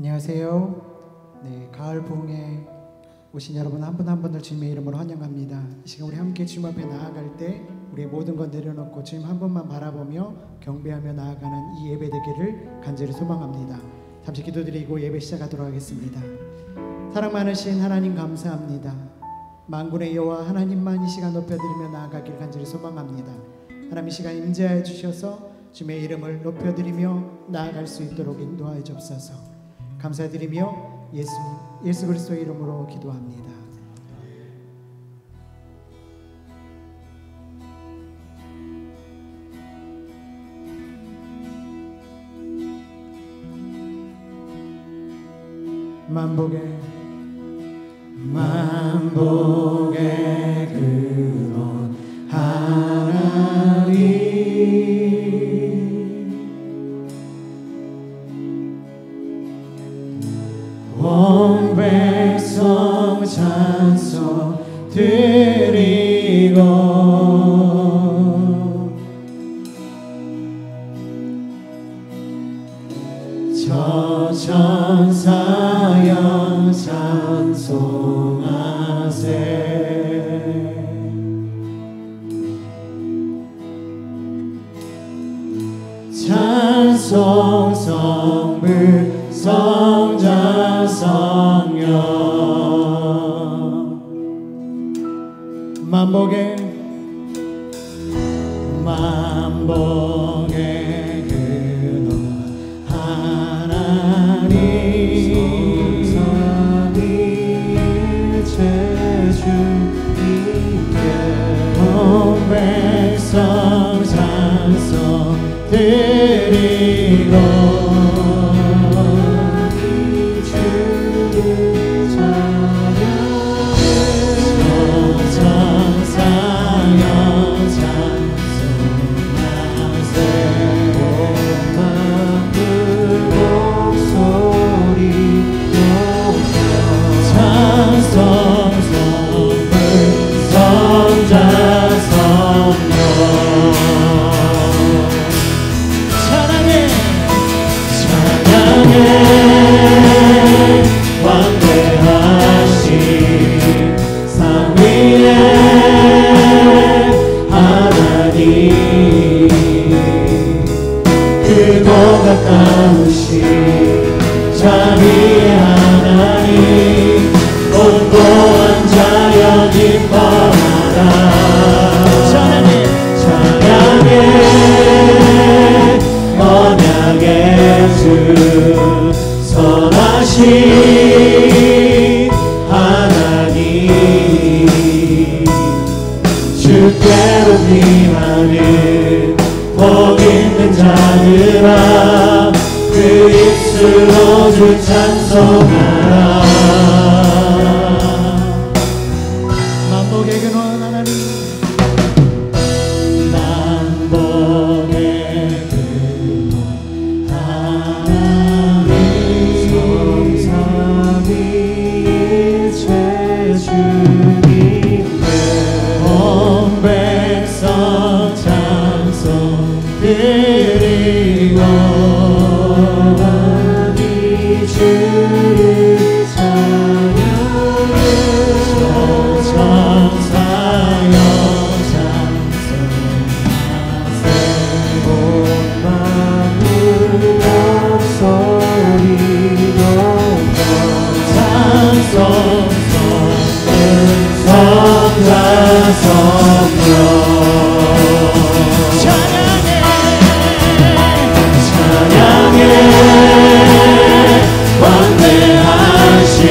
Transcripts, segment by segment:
안녕하세요. 네, 가을 부흥에 오신 여러분 한 분 한 분을 주님의 이름으로 환영합니다. 이 시간 우리 함께 주님 앞에 나아갈 때 우리의 모든 것 내려놓고 주님 한 분만 바라보며 경배하며 나아가는 이 예배 되기를 간절히 소망합니다. 잠시 기도드리고 예배 시작하도록 하겠습니다. 사랑 많으신 하나님 감사합니다. 만군의 여호와 하나님만 이 시간 높여드리며 나아가길 간절히 소망합니다. 하나님 이 시간 임재하여 주셔서 주님의 이름을 높여드리며 나아갈 수 있도록 인도하여 주옵소서. 감사드리며 예수 그리스도의 이름으로 기도합니다. 만복의 근원 하나님, 온 백성 찬송 드리고 저 천사여 찬송하세. 찬송 성부 성자 성령. 만복의 근원 하나님, 성삼위일체 주님께 온 백성 찬송 드리고 자비의 하나님, 온고한 자여 기뻐하라. 찬양해 언약의 주 선하신 하나님, 주께로 피하는 복 있는 자들아, 그 입술로 주 찬송하라. 만복의 근원 하나님, 만복의 근원 하나님, 성삼위일체 주님께 온 백성 찬송 드리고 주를 찬양해. 천사여 찬송하세. 온 만물 목소리 높여 찬송 성자 성령. 찬양해 완대하신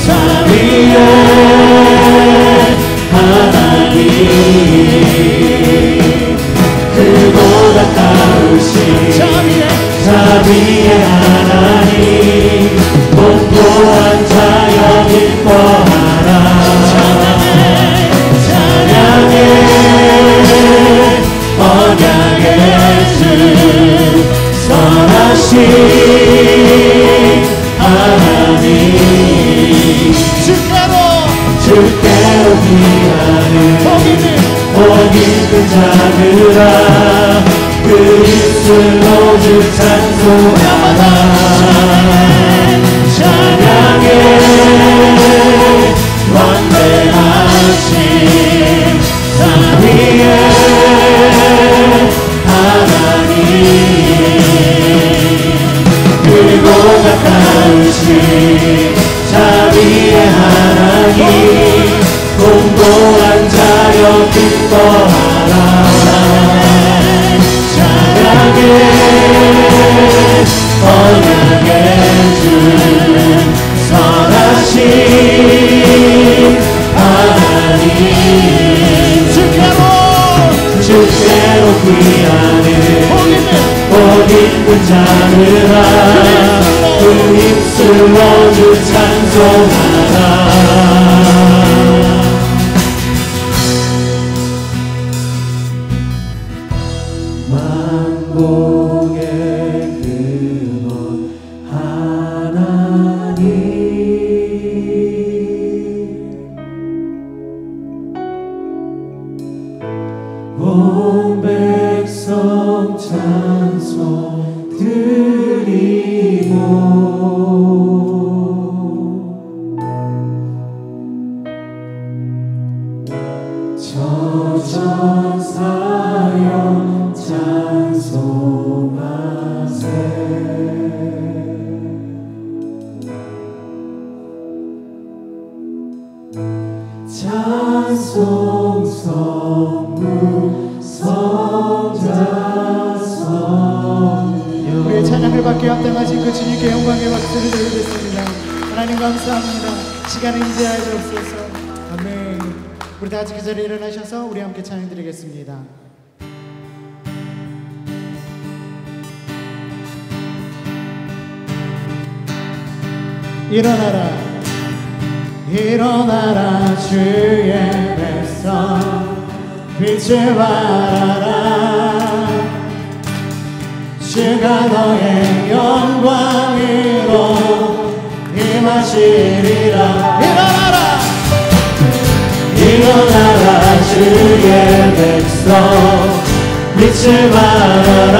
자비의 하나님, 크고 가까우신 자비의 하나님, 온고한 자여 기뻐하라. 찬양해 언약의 주 선하신 하나님, 주께로 피하는 복 있는 자들아, 그 입술로 주 찬송하라. 찬양해 완대하신 산 위에 하나님, 그리고 가까우신 자비의 하나님, 공고한 자여 기뻐하라. 찬양해 언약의 주 선하신 하나님, 주께로 귀하네 복 있는 자들아, 그 입술로 주 찬송하라. 만복의 근원 하나님, 온 백성 찬송 드리고 저전사여 찬송하세. 찬송 성부 성자성. 우리의 찬양을 받기 합당하신 그 주님께 영광의 박수를 드리겠습니다. 하나님 감사합니다. 시간을 인지하여 주옵소서. 아멘. 우리 다 같이 그 자리에 일어나셔서 우리 함께 찬양 드리겠습니다. 일어나라 일어나라 주의 백성 빛을 발하라. 주가 너의 영광으로 임하시리라. 일어나라 일어나라 주의 백성 빛을 발하라.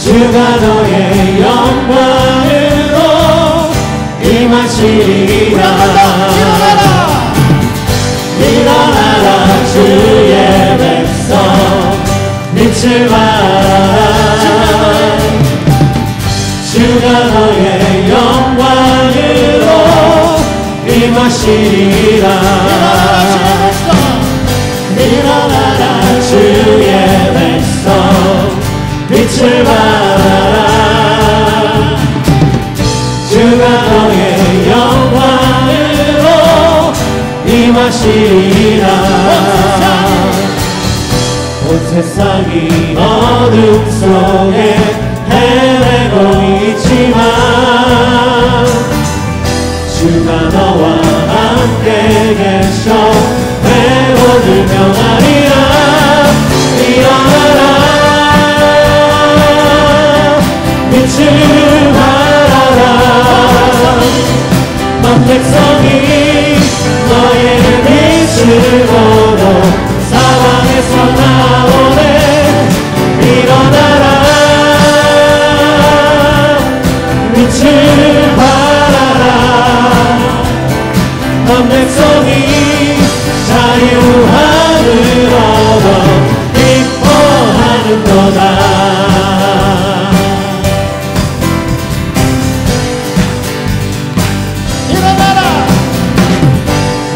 주가 너의 영광으로 임하시리라. 일어나라 주의 백성 빛을 발하라. 주가 너의 영광으로 임하시리라. 일어나라 주의 백성 빛을 발하라. 주가 너의 영광으로 임하시리라. 온 세상이 어둠 속에 헤매고 있지만 주가 너와 함께 계셔 회복을 명하리라. 일어나라 빛을 발하라. 넌 백성이 너의 빛을 보고 사방에서 나오네. 일어나라 빛을 발하라. 넌 백성이 자유함을 얻어 기뻐하는 거다.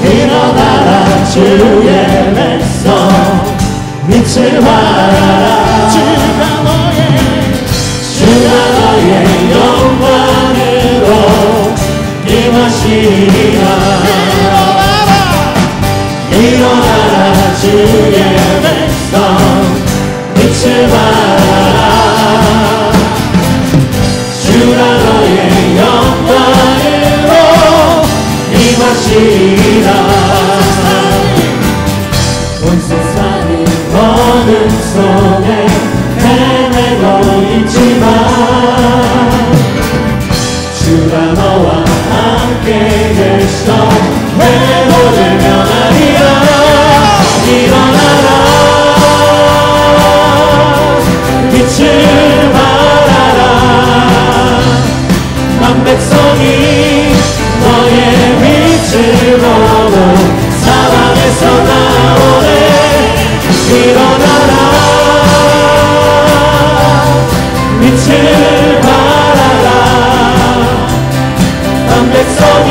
일어나라 주의 백성 빛을 발하라. 주가 너의 영광으로 임하시리라. 일어나라 주의 백성 빛을 발하라. 주가 너의 영광으로 임하시리라. 온 세상이 어둠 속에 헤매고 있지만 주가 너와 함께 계셔 회복을 명하리라. 일어나라 일어나라 빛을 발하라 난 백성이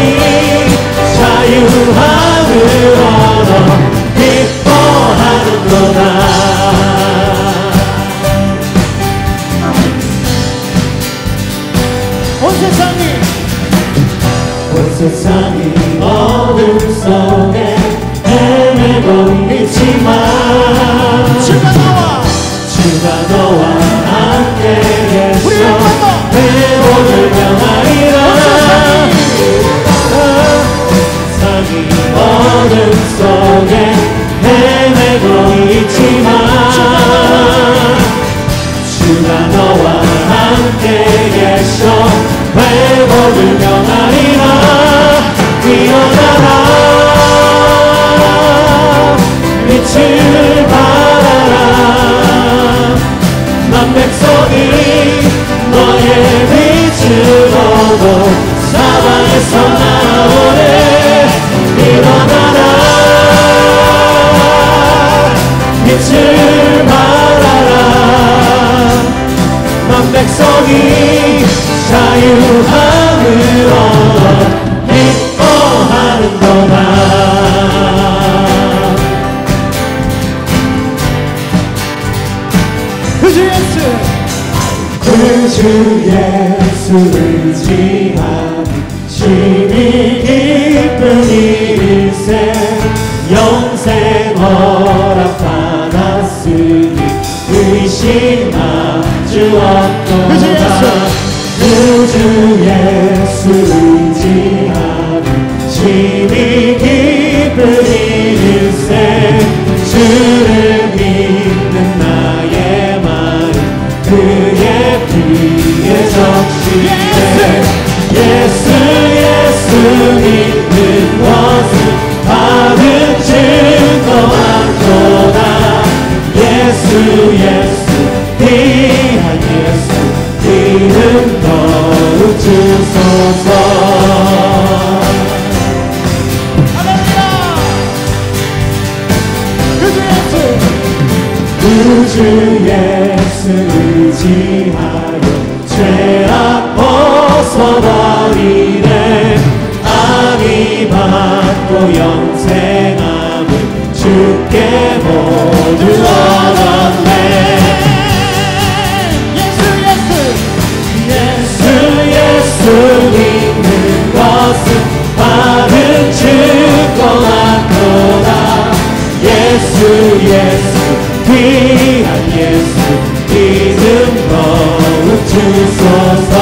자유함을 얻어 기뻐하는도다 온 세상이 어둠 속에 헤매고 있지만 주가 너와 함께 계셔 내 몸을 명하리라 세상이 어둠 속에 헤매고 있지만 주가 너와 함께 계셔 회복을 명하리라 일어나라 빛을 발하라 난 백성이 너의 빛을 보고 사방에서 나오네 일어나라 빛을 발하라 난 백성이 자유함을 얻어 기뻐하는도다 그 주 예수 의지하니 심히 기쁜 일일세 영생 허락 받았으니 의심하지 없도다 그 주 예수 의지하니 심히 기쁜 일일세 주를 믿는 나의 마음 그의 피에 적시네 예수 믿는 것은 받은 증거 많도다 예수 귀한 예수 이름 더욱 주소서 주 예수 의지하여 죄악 벗어버리네 악이 받고 영생함을 주께 모두 얻었네 예수 믿는 것은 받은 증거 같도다 예수 귀한 예수 이름 더욱 주소서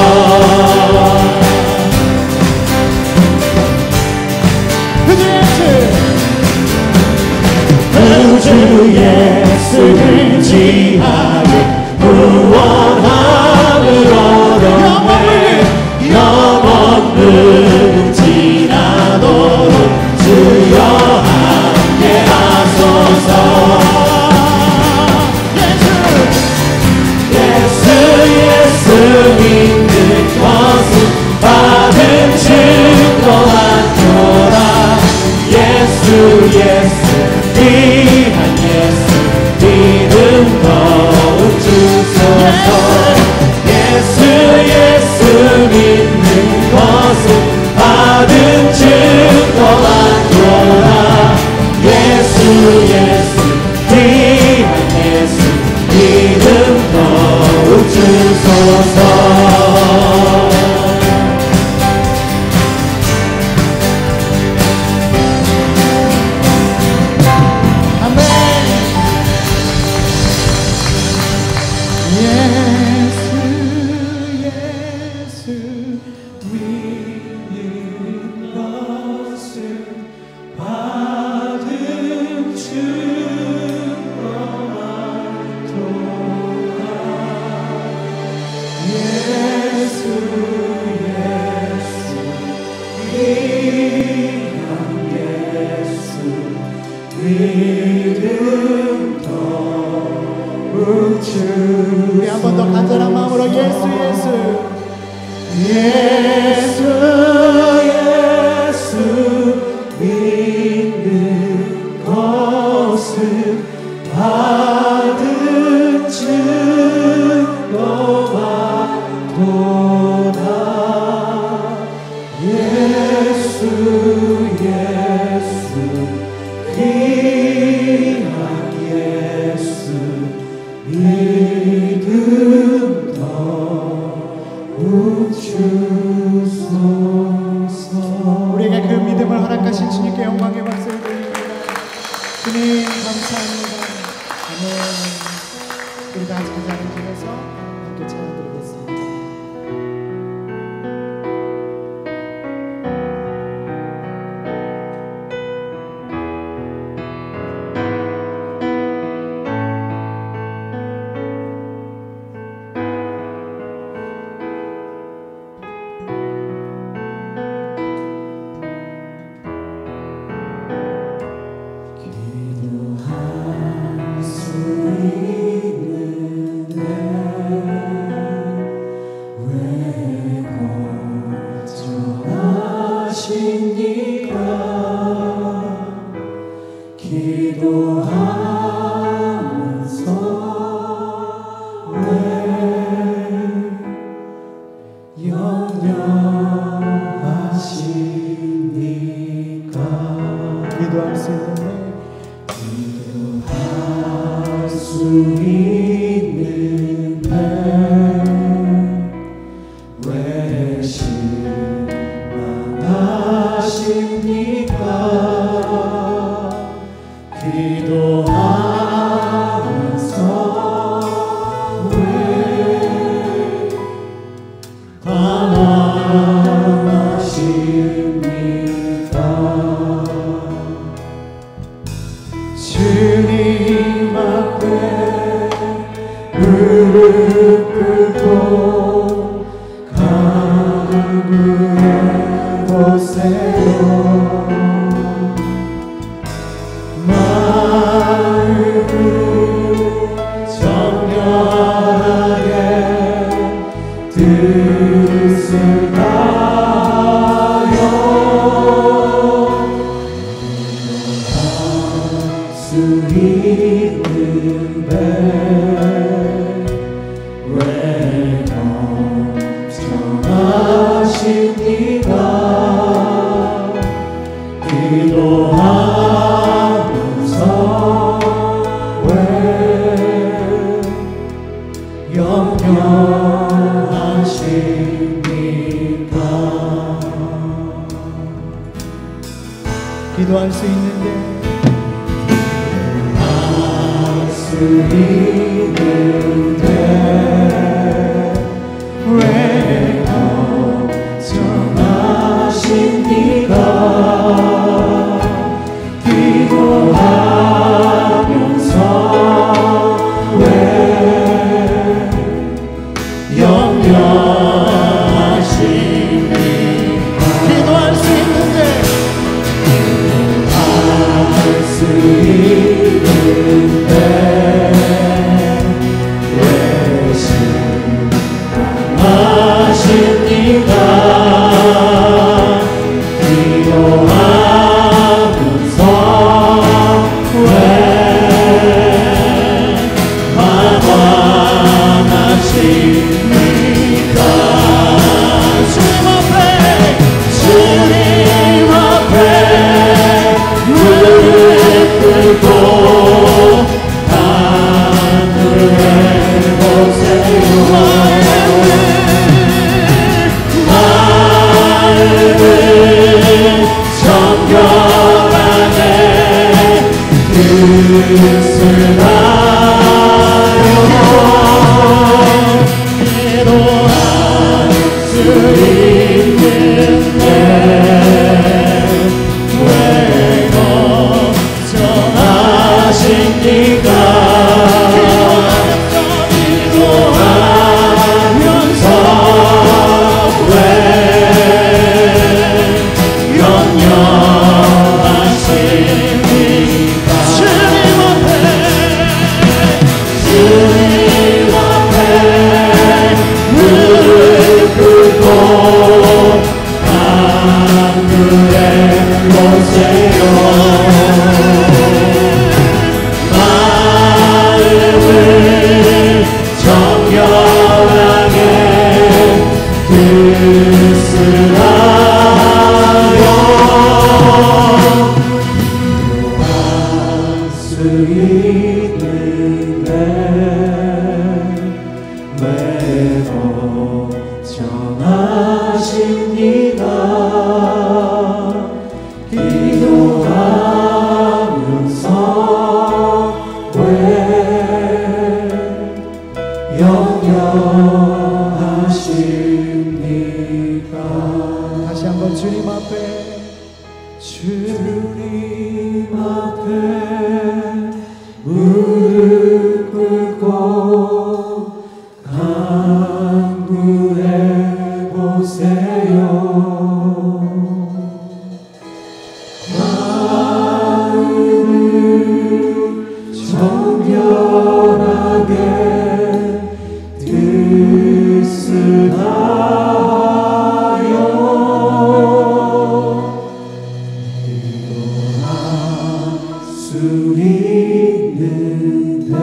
주 예수를 지하여 구원함을 얻었네 영원 늙음 지나도록 주여 함께 하소서 예수 믿는 것은 받은 증거 같도다 예수 귀한 예수 이름 더욱 주소서 예수 믿는 것은 받은 증거 같도다 예수 귀한 예수 이름 더욱 주소서 예수 귀한 예수 믿음 더욱 주소서. 우리에게 그 믿음을 허락하신 주님께 영광의 박수를 드립니다. 주님 감사합니다. 아멘. 우리 다 같이 그 자리에 들어서 함께 찬양드리겠습니다. 기도할 수 있는데 기도할 수 있는데 왜 실망하십니까? 기도하면서 왜 방황하십니까? 주님 앞에 무릎 꿇고 간구해 보세요. 마음을 정결하게 뜻을 다하여 수 있는데 왜 걱정하십니까? 기도하면서 왜 염려하십니까? 기도할 수 있는데 수 있는데 왜 걱정하십니까? 기도하면서 왜 염려하십니까? 기도할 수 있는데 할 수 있는데 왜 실망하십니까? 기도하면서 왜 방황하십니까? 주님 앞에 무릎 꿇고 간구해 보세요. 마음을 정결하게 뜻을 다하여 기도할 수 있는데 왜 걱정하십니까? 기도하면서 왜 염려하십니까? 주님 앞에 무릎 꿇고 간구해 보세요. 마음을 정결하게 뜻을 하여 기도하면서 왜 염려하십니까? 다시 한번 주님 앞에 무릎 꿇고 간구해 보세요. 마음을 정결하게 들쓰나요. 기도할 수 있는데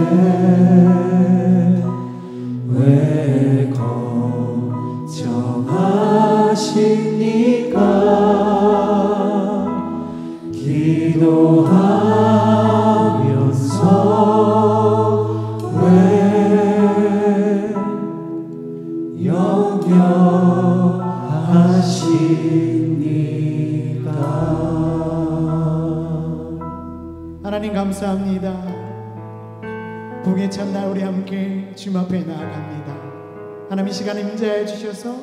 왜 걱정하십니까? 기도하면서 왜 염려하십니까? 하나님 감사합니다. 부흥의 첫날 우리 함께 주님 앞에 나아갑니다. 하나님 이 시간에 임재하여 주셔서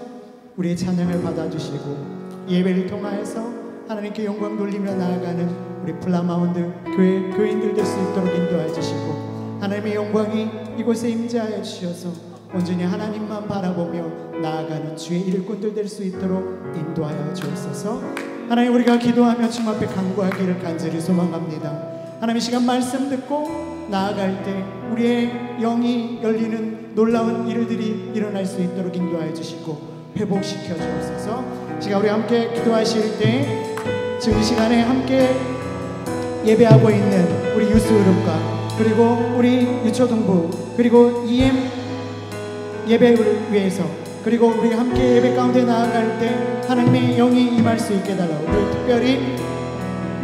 우리의 찬양을 받아주시고 예배를 통하여서 하나님께 영광 돌리며 나아가는 우리 플라마운드 교회 교인들 될 수 있도록 인도하여 주시고 하나님의 영광이 이곳에 임재하여 주셔서 온전히 하나님만 바라보며 나아가는 주의 일꾼들 될 수 있도록 인도하여 주옵소서. 하나님 우리가 기도하며 주님 앞에 간구하기를 간절히 소망합니다. 하나님 이 시간 말씀 듣고 나아갈 때 우리의 영이 열리는 놀라운 일들이 일어날 수 있도록 인도하여 주시고 회복시켜 주옵소서. 시간 우리 함께 기도하실 때 지금 이 시간에 함께 예배하고 있는 우리 유스그룹과 그리고 우리 유초등부 그리고 EM 예배를 위해서 그리고 우리 함께 예배 가운데 나아갈 때 하나님의 영이 임할 수 있게 달라고 그리고 특별히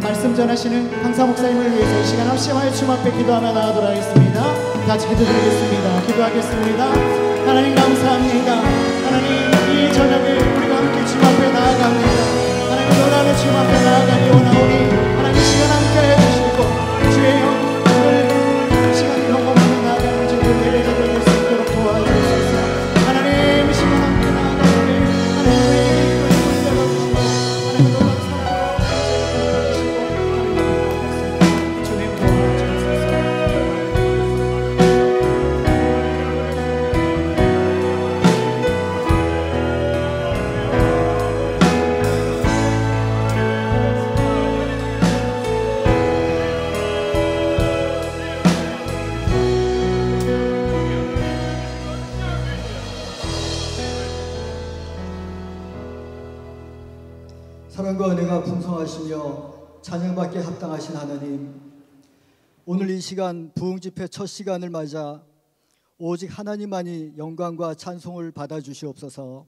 말씀 전하시는 강사 목사님을 위해서 이 시간 합심하여 주님 앞에 기도하며 나아가도록 하겠습니다. 같이 기도드리겠습니다. 기도하겠습니다. 하나님 감사합니다. 하나님 이 저녁에 우리가 함께 주님 앞에 나아갑니다. 하나님 너라는 주님 앞에 나아가니 원하오니 하나님 이 시간 함께 해주시고 주의 영을 이 시간 경험하며 나아가는 저들 예배자들 될 수 있도록 도와주옵소서. 하나님 이 시간 함께 나아갈 때 하나님 우리에게 이끌고 인도하시고 하나님 놀라운 사랑과 은혜가 풍성하시며 찬양받기에 합당하신 하나님, 오늘 이 시간 부흥집회 첫 시간을 맞아 오직 하나님만이 영광과 찬송을 받아주시옵소서.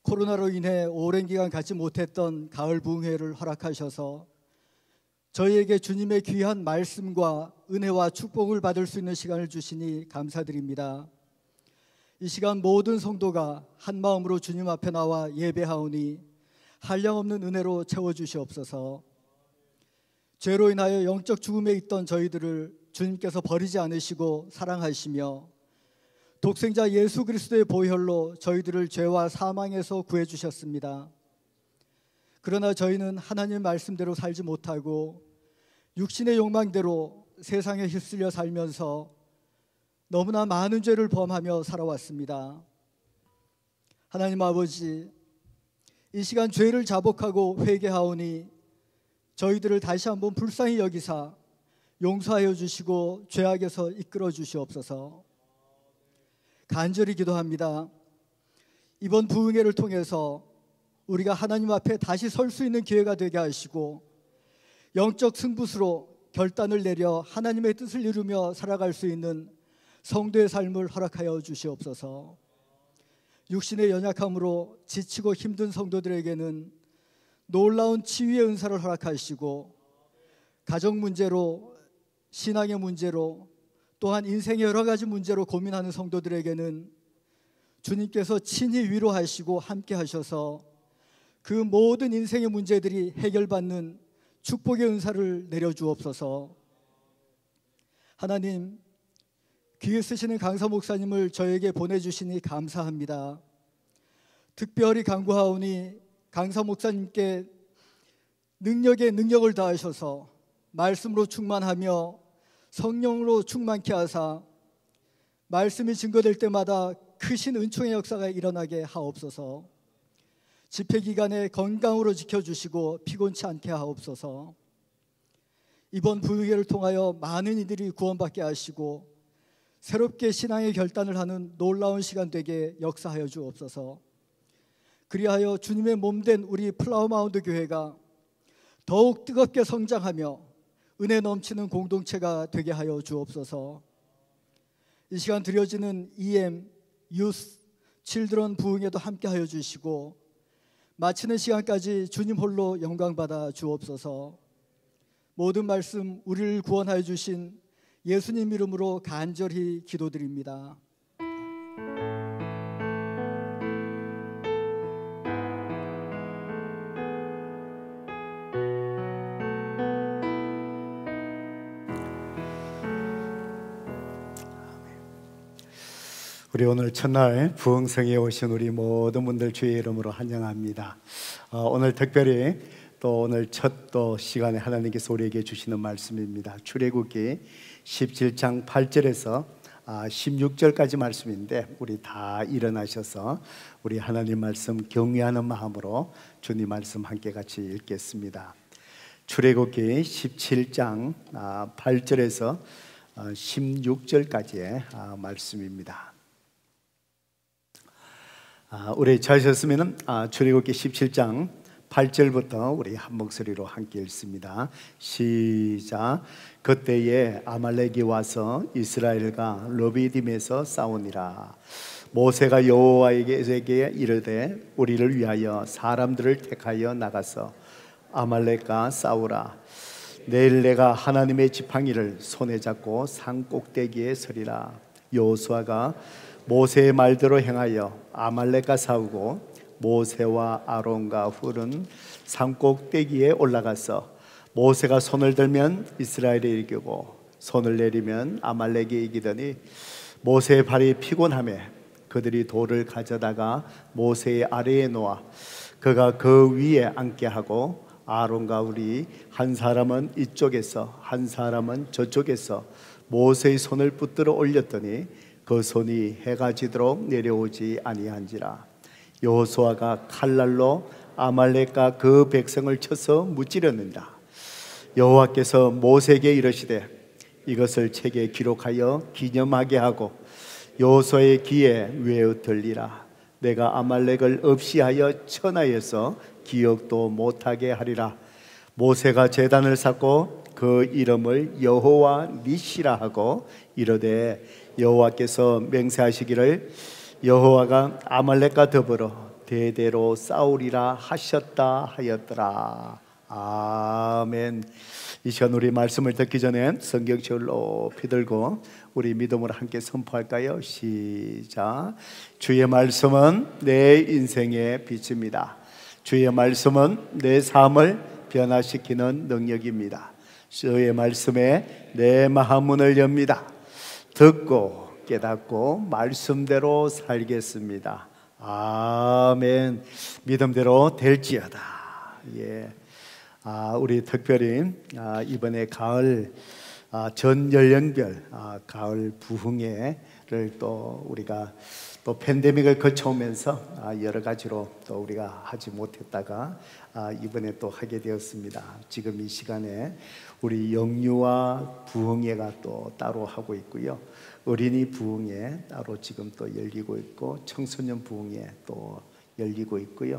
코로나로 인해 오랜 기간 갖지 못했던 가을 부흥회를 허락하셔서 저희에게 주님의 귀한 말씀과 은혜와 축복을 받을 수 있는 시간을 주시니 감사드립니다. 이 시간 모든 성도가 한 마음으로 주님 앞에 나와 예배하오니 한량없는 은혜로 채워주시옵소서. 죄로 인하여 영적 죽음에 있던 저희들을 주님께서 버리지 않으시고 사랑하시며 독생자 예수 그리스도의 보혈로 저희들을 죄와 사망에서 구해주셨습니다. 그러나 저희는 하나님 말씀대로 살지 못하고 육신의 욕망대로 세상에 휩쓸려 살면서 너무나 많은 죄를 범하며 살아왔습니다. 하나님 아버지, 이 시간 죄를 자복하고 회개하오니 저희들을 다시 한번 불쌍히 여기사 용서하여 주시고 죄악에서 이끌어 주시옵소서. 간절히 기도합니다. 이번 부흥회를 통해서 우리가 하나님 앞에 다시 설 수 있는 기회가 되게 하시고 영적 승부수로 결단을 내려 하나님의 뜻을 이루며 살아갈 수 있는 성도의 삶을 허락하여 주시옵소서. 육신의 연약함으로 지치고 힘든 성도들에게는 놀라운 치유의 은사를 허락하시고 가정 문제로, 신앙의 문제로, 또한 인생의 여러 가지 문제로 고민하는 성도들에게는 주님께서 친히 위로하시고 함께 하셔서 그 모든 인생의 문제들이 해결받는 축복의 은사를 내려주옵소서. 하나님, 귀에 쓰시는 강사 목사님을 저에게 보내주시니 감사합니다. 특별히 간구하오니 강사 목사님께 능력에 능력을 다하셔서 말씀으로 충만하며 성령으로 충만케 하사 말씀이 증거될 때마다 크신 은총의 역사가 일어나게 하옵소서. 집회 기간에 건강으로 지켜주시고 피곤치 않게 하옵소서. 이번 부흥회를 통하여 많은 이들이 구원받게 하시고 새롭게 신앙의 결단을 하는 놀라운 시간 되게 역사하여 주옵소서. 그리하여 주님의 몸된 우리 플라워마운드 교회가 더욱 뜨겁게 성장하며 은혜 넘치는 공동체가 되게 하여 주옵소서. 이 시간 드려지는 EM, 유스, 칠드런 부흥에도 함께 하여 주시고 마치는 시간까지 주님 홀로 영광받아 주옵소서. 모든 말씀 우리를 구원하여 주신 예수님 이름으로 간절히 기도드립니다. 우리 오늘 첫날 부흥성에 오신 우리 모든 분들 주의 이름으로 환영합니다. 오늘 특별히 또 오늘 첫 시간에 하나님께서 우리에게 주시는 말씀입니다. 출애굽기 17장 8절에서 16절까지 말씀인데 우리 다 일어나셔서 우리 하나님 말씀 경외하는 마음으로 주님 말씀 함께 같이 읽겠습니다. 출애굽기 17장 8절에서 16절까지의 말씀입니다. 우리 찾으셨으면 출애굽기 17장 8절부터 우리 한 목소리로 함께 읽습니다. 시작. 그때에 아말렉이 와서 이스라엘과 르비딤에서 싸우니라. 모세가 여호와에게 이르되 우리를 위하여 사람들을 택하여 나가서 아말렉과 싸우라. 내일 내가 하나님의 지팡이를 손에 잡고 산 꼭대기에 서리라. 여호수아가 모세의 말대로 행하여 아말렉과 싸우고 모세와 아론과 훌은 산 꼭대기에 올라가서 모세가 손을 들면 이스라엘이 이기고 손을 내리면 아말렉이 이기더니 모세의 발이 피곤하매 그들이 돌을 가져다가 모세의 아래에 놓아 그가 그 위에 앉게 하고 아론과 훌이 한 사람은 이쪽에서 한 사람은 저쪽에서 모세의 손을 붙들어 올렸더니 그 손이 해가 지도록 내려오지 아니한지라. 여호수아가 칼날로 아말렉과 그 백성을 쳐서 무찌르는다. 여호와께서 모세에게 이르시되 이것을 책에 기록하여 기념하게 하고 여호수아의 귀에 외어 들리라. 내가 아말렉을 없이하여 천하에서 기억도 못하게 하리라. 모세가 제단을 쌓고 그 이름을 여호와 니시라 하고 이르되 여호와께서 맹세하시기를 여호와가 아말렉과 더불어 대대로 싸우리라 하셨다 하였더라. 아멘. 이 시간 우리 말씀을 듣기 전에 성경책을 높이 들고 우리 믿음으로 함께 선포할까요? 시작. 주의 말씀은 내 인생의 빛입니다. 주의 말씀은 내 삶을 변화시키는 능력입니다. 주의 말씀에 내 마음문을 엽니다. 듣고 깨닫고 말씀대로 살겠습니다. 아멘. 믿음대로 될지어다. 예. 우리 특별히 이번에 가을 전 연령별 가을 부흥회를 또 우리가 또 팬데믹을 거쳐오면서 여러 가지로 또 우리가 하지 못했다가 이번에 또 하게 되었습니다. 지금 이 시간에 우리 영유아 부흥회가 또 따로 하고 있고요. 어린이 부흥회 따로 지금 또 열리고 있고 청소년 부흥회 또 열리고 있고요.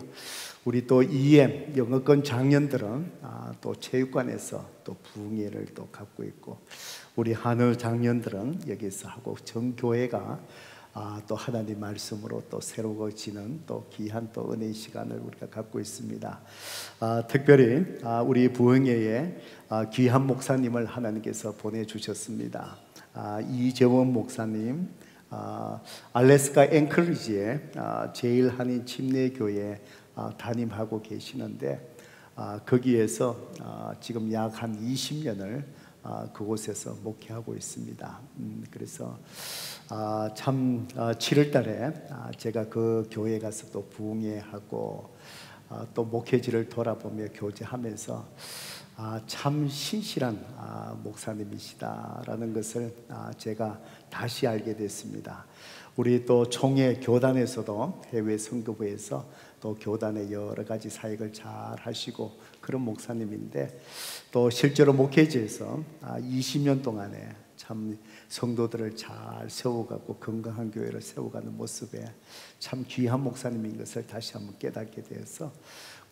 우리 또 EM 영어권 장년들은 또 체육관에서 또 부흥회를 또 갖고 있고 우리 한우 장년들은 여기서 하고 전 교회가 또 하나님 말씀으로 또 새로워지는 또 귀한 또 은혜의 시간을 우리가 갖고 있습니다. 특별히 우리 부흥회에 귀한 목사님을 하나님께서 보내주셨습니다. 이재원 목사님, 알래스카 앵커리지의 제일 한인 침례교회 담임하고 계시는데 거기에서 지금 약 한 20년을 그곳에서 목회하고 있습니다. 그래서 참 7월 달에 제가 그 교회에 가서 또 부흥회하고 또 목회지를 돌아보며 교제하면서 참 신실한 목사님이시다라는 것을 제가 다시 알게 됐습니다. 우리 또 총회 교단에서도 해외 선교부에서 또 교단의 여러 가지 사역을 잘 하시고 그런 목사님인데, 또 실제로 목회지에서 20년 동안에 참 성도들을 잘 세워가고 건강한 교회를 세워가는 모습에 참 귀한 목사님인 것을 다시 한번 깨닫게 되어서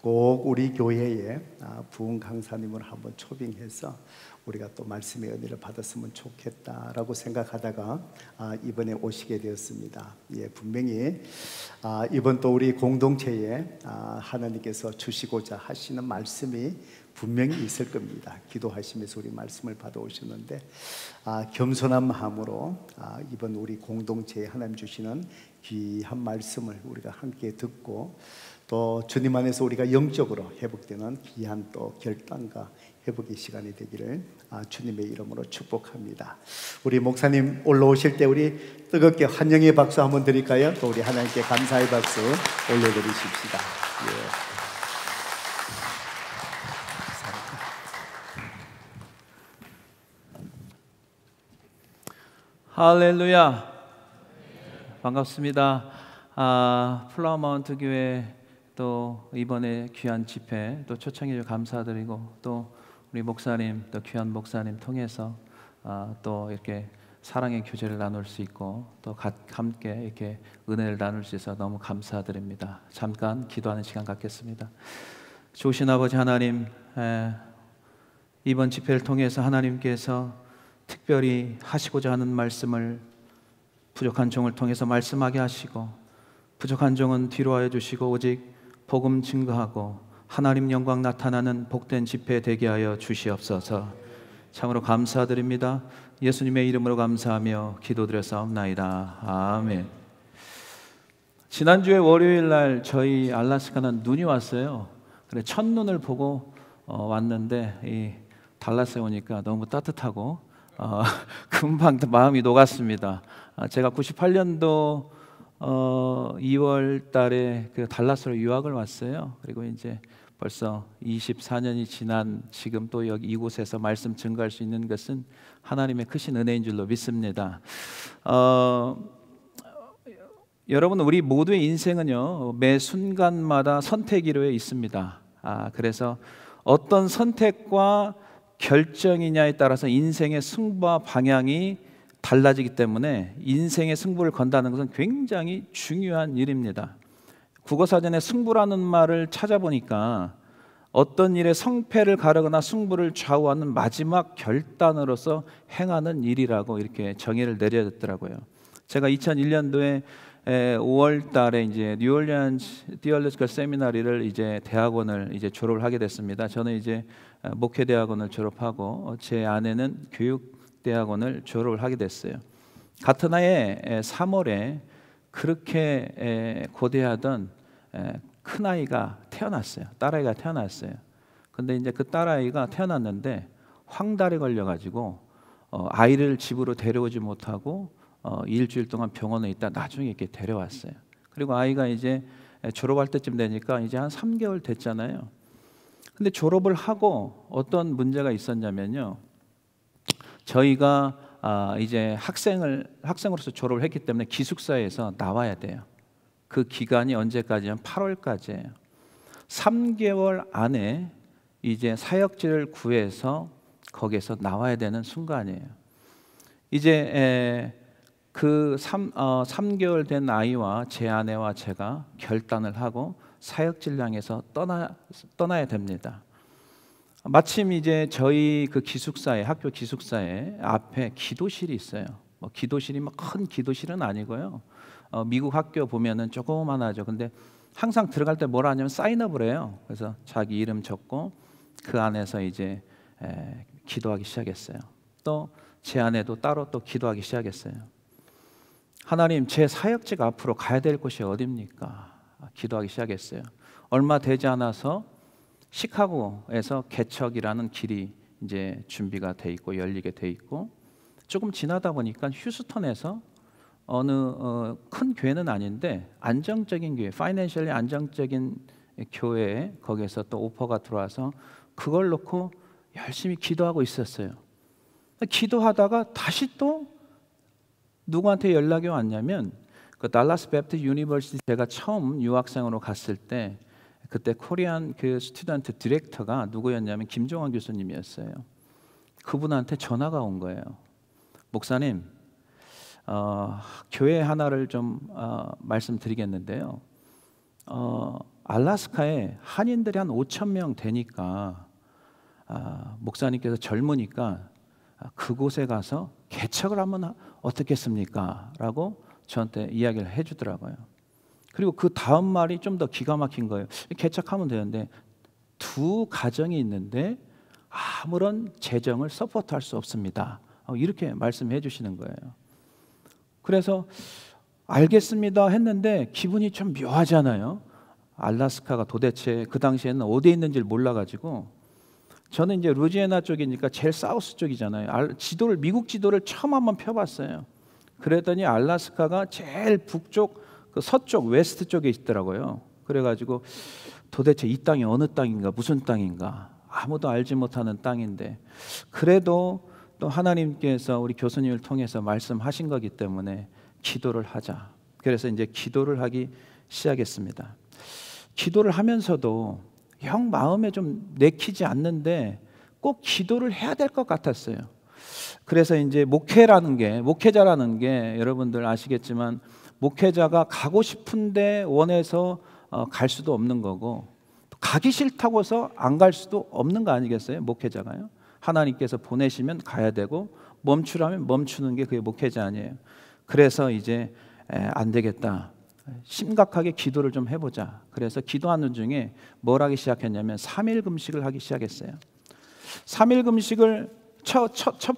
꼭 우리 교회에 부흥 강사님을 한번 초빙해서 우리가 또 말씀의 은혜를 받았으면 좋겠다라고 생각하다가 이번에 오시게 되었습니다. 예, 분명히 이번 또 우리 공동체에 하나님께서 주시고자 하시는 말씀이 분명히 있을 겁니다. 기도하시면서 우리 말씀을 받아오셨는데 겸손한 마음으로 이번 우리 공동체에 하나님 주시는 귀한 말씀을 우리가 함께 듣고 또 주님 안에서 우리가 영적으로 회복되는 귀한 또 결단과 회복의 시간이 되기를 주님의 이름으로 축복합니다. 우리 목사님 올라오실 때 우리 뜨겁게 환영의 박수 한번 드릴까요? 또 우리 하나님께 감사의 박수 올려드리십시다. 예. 할렐루야. 반갑습니다. 플라워마운트 교회 또 이번에 귀한 집회 또 초청해 주셔서 감사드리고, 또 우리 목사님 또 귀한 목사님 통해서 또 이렇게 사랑의 교제를 나눌 수 있고 또 함께 이렇게 은혜를 나눌 수 있어서 너무 감사드립니다. 잠깐 기도하는 시간 갖겠습니다. 좋으신 아버지 하나님, 이번 집회를 통해서 하나님께서 특별히 하시고자 하는 말씀을 부족한 종을 통해서 말씀하게 하시고, 부족한 종은 뒤로 하여 주시고 오직 복음 증거하고 하나님 영광 나타나는 복된 집회 되게 하여 주시옵소서. 참으로 감사드립니다. 예수님의 이름으로 감사하며 기도드렸사옵나이다. 아멘. 지난주에 월요일 날 저희 알래스카는 눈이 왔어요. 그래 첫눈을 보고 왔는데 이 달라스에 오니까 너무 따뜻하고 금방 마음이 녹았습니다. 제가 98년도 2월 달에 그 달라스로 유학을 왔어요. 그리고 이제 벌써 24년이 지난 지금 또 여기 이곳에서 말씀 증거할 수 있는 것은 하나님의 크신 은혜인 줄로 믿습니다. 여러분, 우리 모두의 인생은요 매 순간마다 선택이로에 있습니다. 그래서 어떤 선택과 결정이냐에 따라서 인생의 승부와 방향이 달라지기 때문에 인생의 승부를 건다는 것은 굉장히 중요한 일입니다. 국어사전에 승부라는 말을 찾아보니까 어떤 일의 성패를 가르거나 승부를 좌우하는 마지막 결단으로서 행하는 일이라고 이렇게 정의를 내려졌더라고요. 제가 2001년도에 5월 달에 이제 뉴올리언스 디얼리지컬 세미나리를 이제 대학원을 이제 졸업을 하게 됐습니다. 저는 이제 목회 대학원을 졸업하고 제 아내는 교육 대학원을 졸업을 하게 됐어요. 같은 해에 3월에 그렇게 고대하던 큰 아이가 태어났어요. 딸아이가 태어났어요. 근데 이제 그 딸아이가 태어났는데 황달에 걸려가지고 아이를 집으로 데려오지 못하고 일주일 동안 병원에 있다 나중에 이렇게 데려왔어요. 그리고 아이가 이제 졸업할 때쯤 되니까 이제 한 3개월 됐잖아요. 근데 졸업을 하고 어떤 문제가 있었냐면요, 저희가 이제 학생으로서 졸업을 했기 때문에 기숙사에서 나와야 돼요. 그 기간이 언제까지냐면 8월까지예요. 3개월 안에 이제 사역지를 구해서 거기에서 나와야 되는 순간이에요. 이제 그 3개월 된 아이와 제 아내와 제가 결단을 하고 사역지를 향해서 떠나야 됩니다. 마침 이제 저희 그 기숙사에, 학교 기숙사에 앞에 기도실이 있어요. 뭐 기도실이 뭐 큰 기도실은 아니고요. 미국 학교 보면은 조그만하죠. 근데 항상 들어갈 때 뭐라 하냐면 사인업을 해요. 그래서 자기 이름 적고 그 안에서 이제 기도하기 시작했어요. 또 제 아내도 따로 또 기도하기 시작했어요. 하나님, 제 사역지가 앞으로 가야 될 곳이 어디입니까? 기도하기 시작했어요. 얼마 되지 않아서 시카고에서 개척이라는 길이 이제 준비가 돼 있고 열리게 돼 있고, 조금 지나다 보니까 휴스턴에서 어느 큰 교회는 아닌데 안정적인 교회, 파이낸셜리 안정적인 교회에 거기에서 또 오퍼가 들어와서 그걸 놓고 열심히 기도하고 있었어요. 기도하다가 다시 또 누구한테 연락이 왔냐면 그 달라스 베프티스트 유니버시티 제가 처음 유학생으로 갔을 때 그때 코리안 그 스튜던트 디렉터가 누구였냐면 김종환 교수님이었어요. 그분한테 전화가 온 거예요. 목사님, 교회 하나를 좀 말씀드리겠는데요. 알래스카에 한인들이 한 5천 명 되니까 목사님께서 젊으니까 그곳에 가서 개척을 하면 어떻겠습니까? 라고 저한테 이야기를 해주더라고요. 그리고 그 다음 말이 좀 더 기가 막힌 거예요. 개척하면 되는데 두 가정이 있는데 아무런 재정을 서포트할 수 없습니다. 이렇게 말씀해 주시는 거예요. 그래서 알겠습니다 했는데 기분이 좀 묘하잖아요. 알래스카가 도대체 그 당시에는 어디에 있는지를 몰라가지고, 저는 이제 루지애나 쪽이니까 제일 사우스 쪽이잖아요. 지도를, 미국 지도를 처음 한번 펴봤어요. 그랬더니 알래스카가 제일 북쪽, 그 서쪽, 웨스트 쪽에 있더라고요. 그래가지고 도대체 이 땅이 어느 땅인가, 무슨 땅인가, 아무도 알지 못하는 땅인데, 그래도 또 하나님께서 우리 교수님을 통해서 말씀하신 거기 때문에 기도를 하자. 그래서 이제 기도를 하기 시작했습니다. 기도를 하면서도 영 마음에 좀 내키지 않는데 꼭 기도를 해야 될 것 같았어요. 그래서 이제 목회자라는 게 여러분들 아시겠지만, 목회자가 가고 싶은데 원해서 갈 수도 없는 거고, 가기 싫다고 해서 안 갈 수도 없는 거 아니겠어요? 목회자가요. 하나님께서 보내시면 가야 되고 멈추라면 멈추는 게 그게 목회자 아니에요. 그래서 이제 안 되겠다, 심각하게 기도를 좀 해보자. 그래서 기도하는 중에 뭘 하기 시작했냐면 3일 금식을 하기 시작했어요. 3일 금식을 첫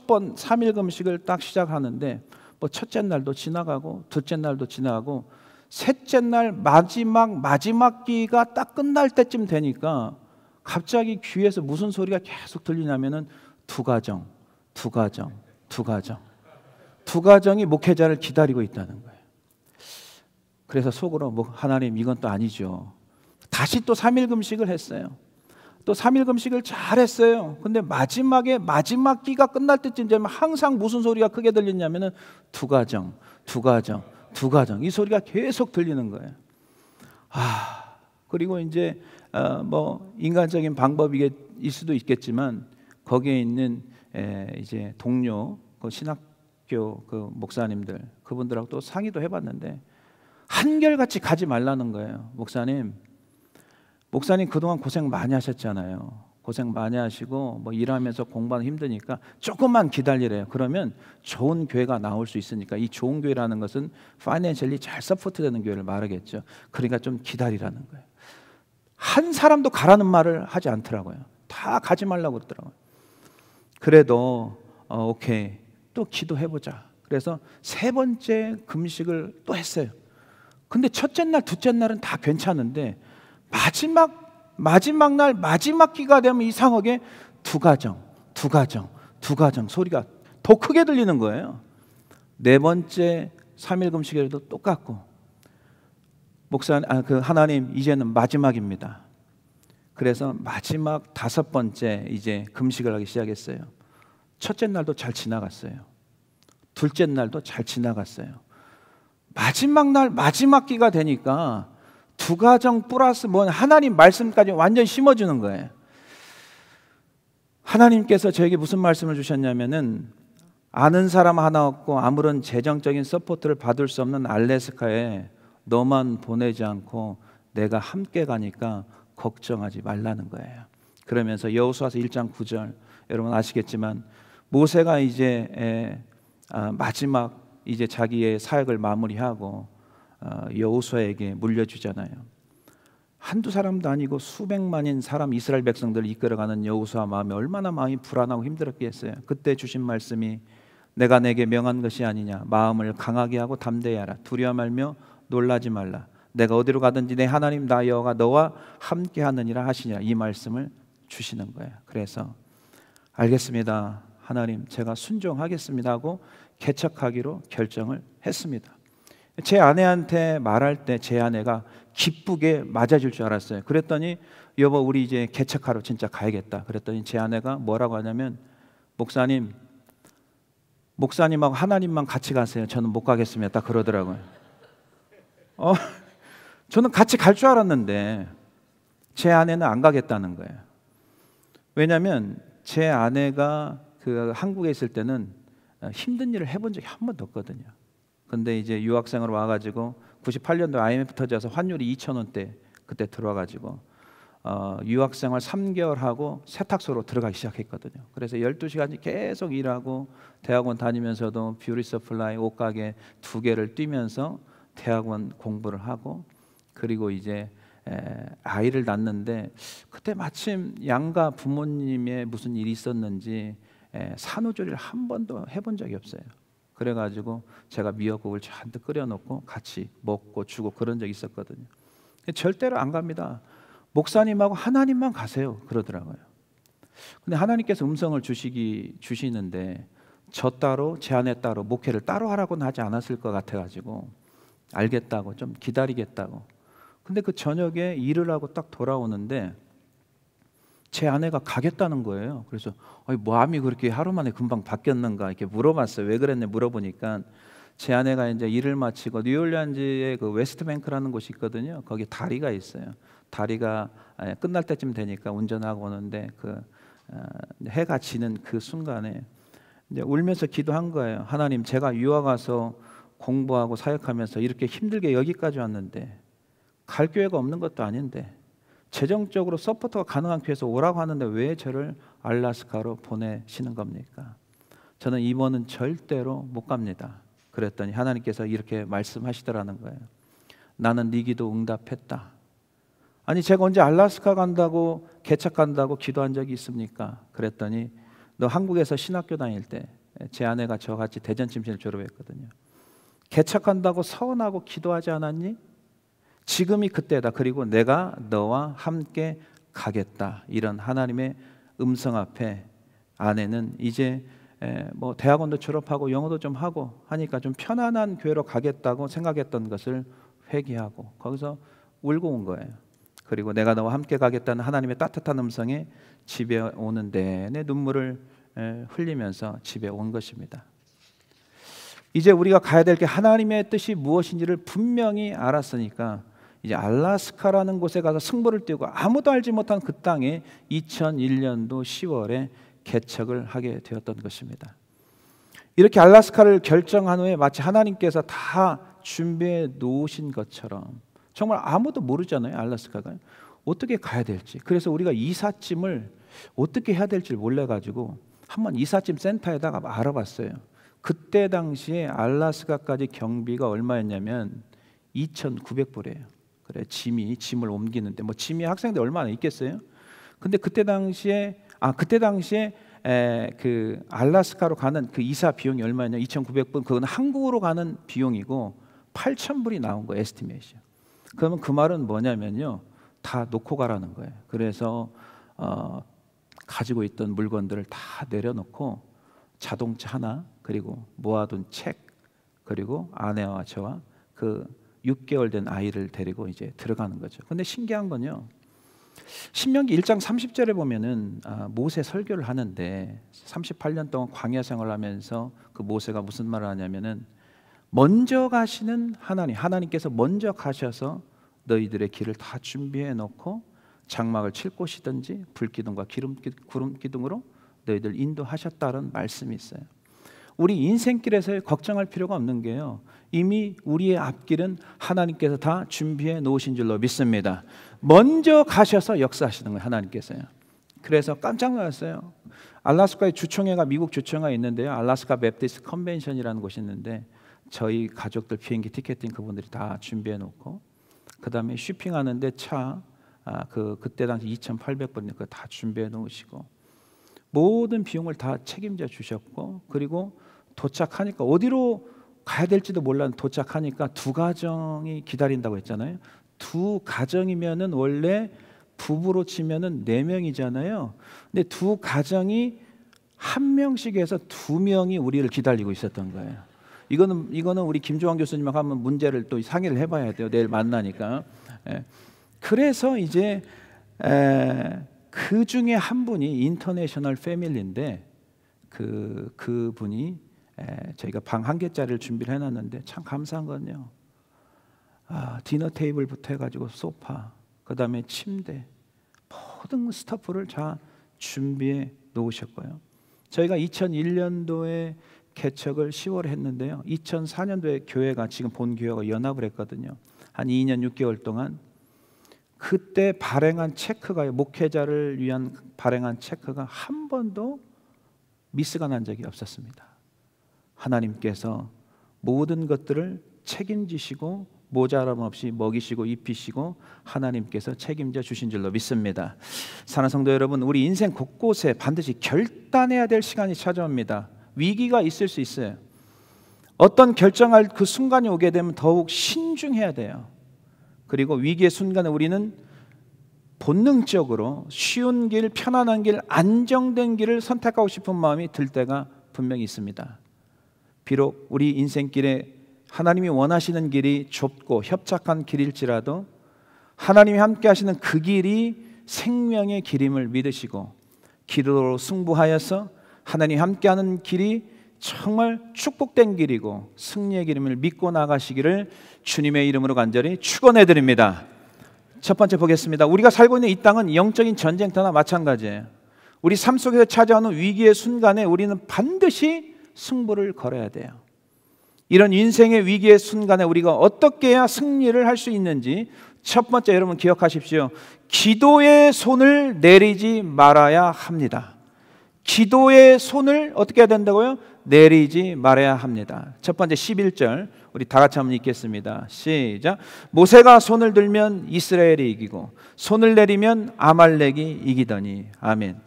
번 3일 금식을 딱 시작하는데 뭐 첫째 날도 지나가고 둘째 날도 지나가고 셋째 날 마지막 끼가 딱 끝날 때쯤 되니까 갑자기 귀에서 무슨 소리가 계속 들리냐면은 두 가정이 목회자를 기다리고 있다는 거예요. 그래서 속으로 뭐 하나님 이건 또 아니죠. 다시 또 3일 금식을 했어요. 또 3일 금식을 잘 했어요. 근데 마지막 끼가 끝날 때쯤 되면 항상 무슨 소리가 크게 들리냐면은 두 가정 이 소리가 계속 들리는 거예요. 그리고 이제 뭐 인간적인 방법일 수도 있겠지만 거기에 있는 이제 동료 그 신학교 그 목사님들, 그분들하고 또 상의도 해봤는데 한결같이 가지 말라는 거예요. 목사님 그동안 고생 많이 하셨잖아요. 고생 많이 하시고 뭐 일하면서 공부하는 힘드니까 조금만 기다리래요. 그러면 좋은 교회가 나올 수 있으니까, 이 좋은 교회라는 것은 파이낸셜리 잘 서포트되는 교회를 말하겠죠. 그러니까 좀 기다리라는 거예요. 한 사람도 가라는 말을 하지 않더라고요. 다 가지 말라고 그러더라고요. 그래도 오케이, 또 기도해보자. 그래서 세 번째 금식을 또 했어요. 근데 첫째 날, 둘째 날은 다 괜찮은데 마지막 날 마지막 끼가 되면 이상하게 두 가정 소리가 더 크게 들리는 거예요. 네 번째 3일 금식에도 똑같고, 하나님 이제는 마지막입니다. 그래서 마지막 다섯 번째 이제 금식을 하기 시작했어요. 첫째 날도 잘 지나갔어요. 둘째 날도 잘 지나갔어요. 마지막 날 마지막 끼가 되니까 두 가정 플러스 하나님 말씀까지 완전히 심어주는 거예요. 하나님께서 저에게 무슨 말씀을 주셨냐면은, 아는 사람 하나 없고 아무런 재정적인 서포트를 받을 수 없는 알래스카에 너만 보내지 않고 내가 함께 가니까 걱정하지 말라는 거예요. 그러면서 여호수아서 1장 9절, 여러분 아시겠지만 모세가 이제 마지막 이제 자기의 사역을 마무리하고 여호수아에게 물려주잖아요. 한두 사람도 아니고 수백만인 사람, 이스라엘 백성들을 이끌어가는 여호수아 마음이 얼마나 마음이 불안하고 힘들었겠어요. 그때 주신 말씀이 내가 내게 명한 것이 아니냐, 마음을 강하게 하고 담대히 하라, 두려워 말며 놀라지 말라, 내가 어디로 가든지 내 하나님 나 여호와가 너와 함께 하느니라 하시니라. 이 말씀을 주시는 거예요. 그래서 알겠습니다. 하나님 제가 순종하겠습니다 하고 개척하기로 결정을 했습니다. 제 아내한테 말할 때 제 아내가 기쁘게 맞아줄 줄 알았어요. 그랬더니 여보 우리 이제 개척하러 진짜 가야겠다. 그랬더니 제 아내가 뭐라고 하냐면 목사님하고 하나님만 같이 가세요. 저는 못 가겠습니다. 딱 그러더라고요. 저는 같이 갈 줄 알았는데 제 아내는 안 가겠다는 거예요. 왜냐하면 제 아내가 그 한국에 있을 때는 힘든 일을 해본 적이 한 번도 없거든요. 근데 이제 유학생으로 와가지고 98년도 IMF 터져서 환율이 2,000원대 그때 들어와가지고 유학생활 3개월 하고 세탁소로 들어가기 시작했거든요. 그래서 12시간씩 계속 일하고 대학원 다니면서도 뷰티 서플라이 옷가게 2개를 뛰면서 대학원 공부를 하고 그리고 이제 아이를 낳는데 그때 마침 양가 부모님의 무슨 일이 있었는지 산후조리를 한 번도 해본 적이 없어요. 그래가지고 제가 미역국을 잔뜩 끓여놓고 같이 먹고 주고 그런 적이 있었거든요. 절대로 안 갑니다. 목사님하고 하나님만 가세요 그러더라고요. 근데 하나님께서 음성을 주시는데 저 따로 제 아내 따로 목회를 따로 하라고는 하지 않았을 것 같아가지고 알겠다고 좀 기다리겠다고. 근데 그 저녁에 일을 하고 딱 돌아오는데 제 아내가 가겠다는 거예요. 그래서 마음이 그렇게 하루 만에 금방 바뀌었는가 이렇게 물어봤어요. 왜 그랬냐 물어보니까 제 아내가 이제 일을 마치고 뉴올리언즈에 그 웨스트뱅크라는 곳이 있거든요. 거기 다리가 있어요. 다리가 끝날 때쯤 되니까 운전하고 오는데 그 해가 지는 그 순간에 이제 울면서 기도한 거예요. 하나님 제가 유학 가서 공부하고 사역하면서 이렇게 힘들게 여기까지 왔는데 갈 교회가 없는 것도 아닌데 재정적으로 서포터가 가능한 교회에서 오라고 하는데 왜 저를 알라스카로 보내시는 겁니까? 저는 이번은 절대로 못 갑니다. 그랬더니 하나님께서 이렇게 말씀하시더라는 거예요. 나는 네 기도 응답했다. 아니 제가 언제 알라스카 간다고 개척 간다고 기도한 적이 있습니까? 그랬더니 너 한국에서 신학교 다닐 때 제 아내가 저같이 대전침신을 졸업했거든요. 개척한다고 서운하고 기도하지 않았니? 지금이 그때다. 그리고 내가 너와 함께 가겠다. 이런 하나님의 음성 앞에 아내는 이제 뭐 대학원도 졸업하고 영어도 좀 하고 하니까 좀 편안한 교회로 가겠다고 생각했던 것을 회개하고 거기서 울고 온 거예요. 그리고 내가 너와 함께 가겠다는 하나님의 따뜻한 음성에 집에 오는 내내 눈물을 흘리면서 집에 온 것입니다. 이제 우리가 가야 될 게 하나님의 뜻이 무엇인지를 분명히 알았으니까 이제 알라스카라는 곳에 가서 승부를 띄우고 아무도 알지 못한 그 땅에 2001년도 10월에 개척을 하게 되었던 것입니다. 이렇게 알라스카를 결정한 후에 마치 하나님께서 다 준비해 놓으신 것처럼 정말 아무도 모르잖아요. 알라스카가 어떻게 가야 될지. 그래서 우리가 이삿짐을 어떻게 해야 될지 몰라가지고 한번 이삿짐 센터에다가 알아봤어요. 그때 당시에 알라스카까지 경비가 얼마였냐면 2,900불이에요. 그래 짐을 옮기는데 뭐 짐이 학생들 얼마나 있겠어요? 근데 그때 당시에 그 알라스카로 가는 그 이사 비용이 얼마였냐? 2,900불. 그건 한국으로 가는 비용이고 8,000불이 나온 거예요. 에스티메이션. 그러면 그 말은 뭐냐면요, 다 놓고 가라는 거예요. 그래서 가지고 있던 물건들을 다 내려놓고 자동차 하나 그리고 모아둔 책 그리고 아내와 저와 그 6개월 된 아이를 데리고 이제 들어가는 거죠. 근데 신기한 건요, 신명기 1장 30절에 보면은 모세 설교를 하는데 38년 동안 광야 생활하면서 그 모세가 무슨 말을 하냐면은 먼저 가시는 하나님께서 먼저 가셔서 너희들의 길을 다 준비해 놓고 장막을 칠 곳이든지 불기둥과 구름 기둥으로 너희들 인도하셨다는 말씀이 있어요. 우리 인생길에서 걱정할 필요가 없는 게요, 이미 우리의 앞길은 하나님께서 다 준비해 놓으신 줄로 믿습니다. 먼저 가셔서 역사하시는 거예요, 하나님께서요. 그래서 깜짝 놀랐어요. 알라스카에 주총회가 미국 주총회가 있는데요, 알라스카 베프티스트 컨벤션이라는 곳이 있는데 저희 가족들 비행기 티켓팅 그분들이 다 준비해 놓고 그 다음에 쇼핑하는데 차 그때 당시 2,800불이니까 그거 다 준비해 놓으시고 모든 비용을 다 책임져 주셨고, 그리고 도착하니까 어디로 가야 될지도 몰라 도착하니까 두 가정이 기다린다고 했잖아요. 두 가정이면은 원래 부부로 치면은 4명이잖아요. 근데 두 가정이 한 명씩 해서 2명이 우리를 기다리고 있었던 거예요. 이거는 우리 김조환 교수님하고 한번 문제를 또 상의를 해봐야 돼요. 내일 만나니까. 그래서 이제 그 중에 한 분이 인터내셔널 패밀리인데 그 분이 저희가 방 1개짜리를 준비를 해놨는데 참 감사한 건요. 디너 테이블부터 해가지고 소파, 그 다음에 침대, 모든 스타프를 다 준비해 놓으셨고요. 저희가 2001년도에 개척을 10월에 했는데요. 2004년도에 교회가 지금 본 교회가 연합을 했거든요. 한 2년 6개월 동안 그때 발행한 체크가요. 목회자를 위한 발행한 체크가 한 번도 미스가 난 적이 없었습니다. 하나님께서 모든 것들을 책임지시고 모자람 없이 먹이시고 입히시고 하나님께서 책임져 주신 줄로 믿습니다. 사랑하는 성도 여러분, 우리 인생 곳곳에 반드시 결단해야 될 시간이 찾아옵니다. 위기가 있을 수 있어요. 어떤 결정할 그 순간이 오게 되면 더욱 신중해야 돼요. 그리고 위기의 순간에 우리는 본능적으로 쉬운 길, 편안한 길, 안정된 길을 선택하고 싶은 마음이 들 때가 분명히 있습니다. 비록 우리 인생길에 하나님이 원하시는 길이 좁고 협착한 길일지라도 하나님이 함께 하시는 그 길이 생명의 길임을 믿으시고 기도로 승부하여서 하나님이 함께하는 길이 정말 축복된 길이고 승리의 길임을 믿고 나가시기를 주님의 이름으로 간절히 축원해 드립니다. 첫 번째 보겠습니다. 우리가 살고 있는 이 땅은 영적인 전쟁터나 마찬가지예요. 우리 삶 속에서 찾아오는 위기의 순간에 우리는 반드시 승부를 걸어야 돼요. 이런 인생의 위기의 순간에 우리가 어떻게 해야 승리를 할 수 있는지 첫 번째 여러분 기억하십시오. 기도의 손을 내리지 말아야 합니다. 기도의 손을 어떻게 해야 된다고요? 내리지 말아야 합니다. 첫 번째 11절 우리 다 같이 한번 읽겠습니다. 시작. 모세가 손을 들면 이스라엘이 이기고 손을 내리면 아말렉이 이기더니. 아멘.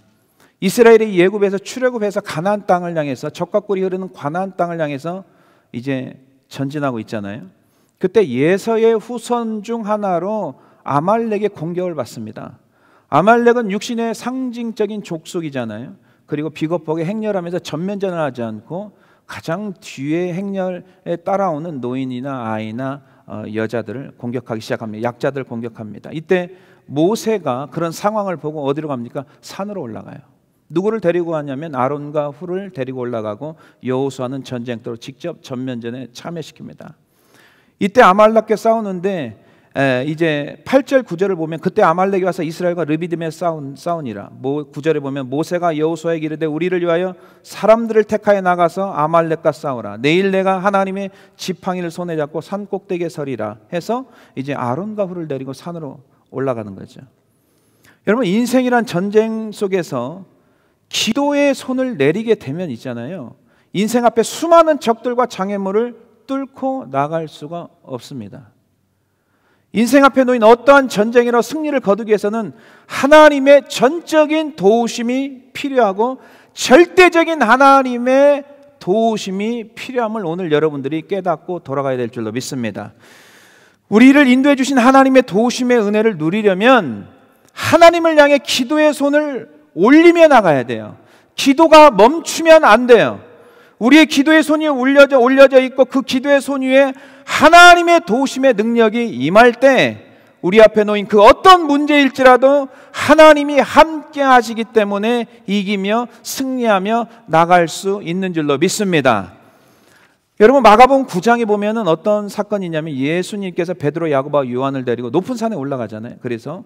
이스라엘이 예굽에서 출애굽해서 가나안 땅을 향해서 적과 꿀이 흐르는 가나안 땅을 향해서 이제 전진하고 있잖아요. 그때 예서의 후손 중 하나로 아말렉의 공격을 받습니다. 아말렉은 육신의 상징적인 족속이잖아요. 그리고 비겁하게 행렬하면서 전면전을 하지 않고 가장 뒤에 행렬에 따라오는 노인이나 아이나 여자들을 공격하기 시작합니다. 약자들을 공격합니다. 이때 모세가 그런 상황을 보고 어디로 갑니까? 산으로 올라가요. 누구를 데리고 가냐면 아론과 훌을 데리고 올라가고 여호수아는 전쟁터로 직접 전면전에 참여시킵니다. 이때 아말렉과 싸우는데 이제 8절 9절을 보면 그때 아말렉이 와서 이스라엘과 르비딤에 싸우니라. 9절에 보면 모세가 여호수아에게 이르되 우리를 위하여 사람들을 택하여 나가서 아말렉과 싸우라. 내일 내가 하나님의 지팡이를 손에 잡고 산 꼭대기에 서리라 해서 이제 아론과 훌을 데리고 산으로 올라가는 거죠. 여러분 인생이란 전쟁 속에서 기도의 손을 내리게 되면 있잖아요. 인생 앞에 수많은 적들과 장애물을 뚫고 나갈 수가 없습니다. 인생 앞에 놓인 어떠한 전쟁이나 승리를 거두기 위해서는 하나님의 전적인 도우심이 필요하고 절대적인 하나님의 도우심이 필요함을 오늘 여러분들이 깨닫고 돌아가야 될 줄로 믿습니다. 우리를 인도해 주신 하나님의 도우심의 은혜를 누리려면 하나님을 향해 기도의 손을 올리며 나가야 돼요. 기도가 멈추면 안 돼요. 우리의 기도의 손이 올려져 있고 그 기도의 손 위에 하나님의 도우심의 능력이 임할 때 우리 앞에 놓인 그 어떤 문제일지라도 하나님이 함께 하시기 때문에 이기며 승리하며 나갈 수 있는 줄로 믿습니다. 여러분 마가복음 9장에 보면은 어떤 사건이 있냐면 예수님께서 베드로, 야고보와 요한을 데리고 높은 산에 올라가잖아요. 그래서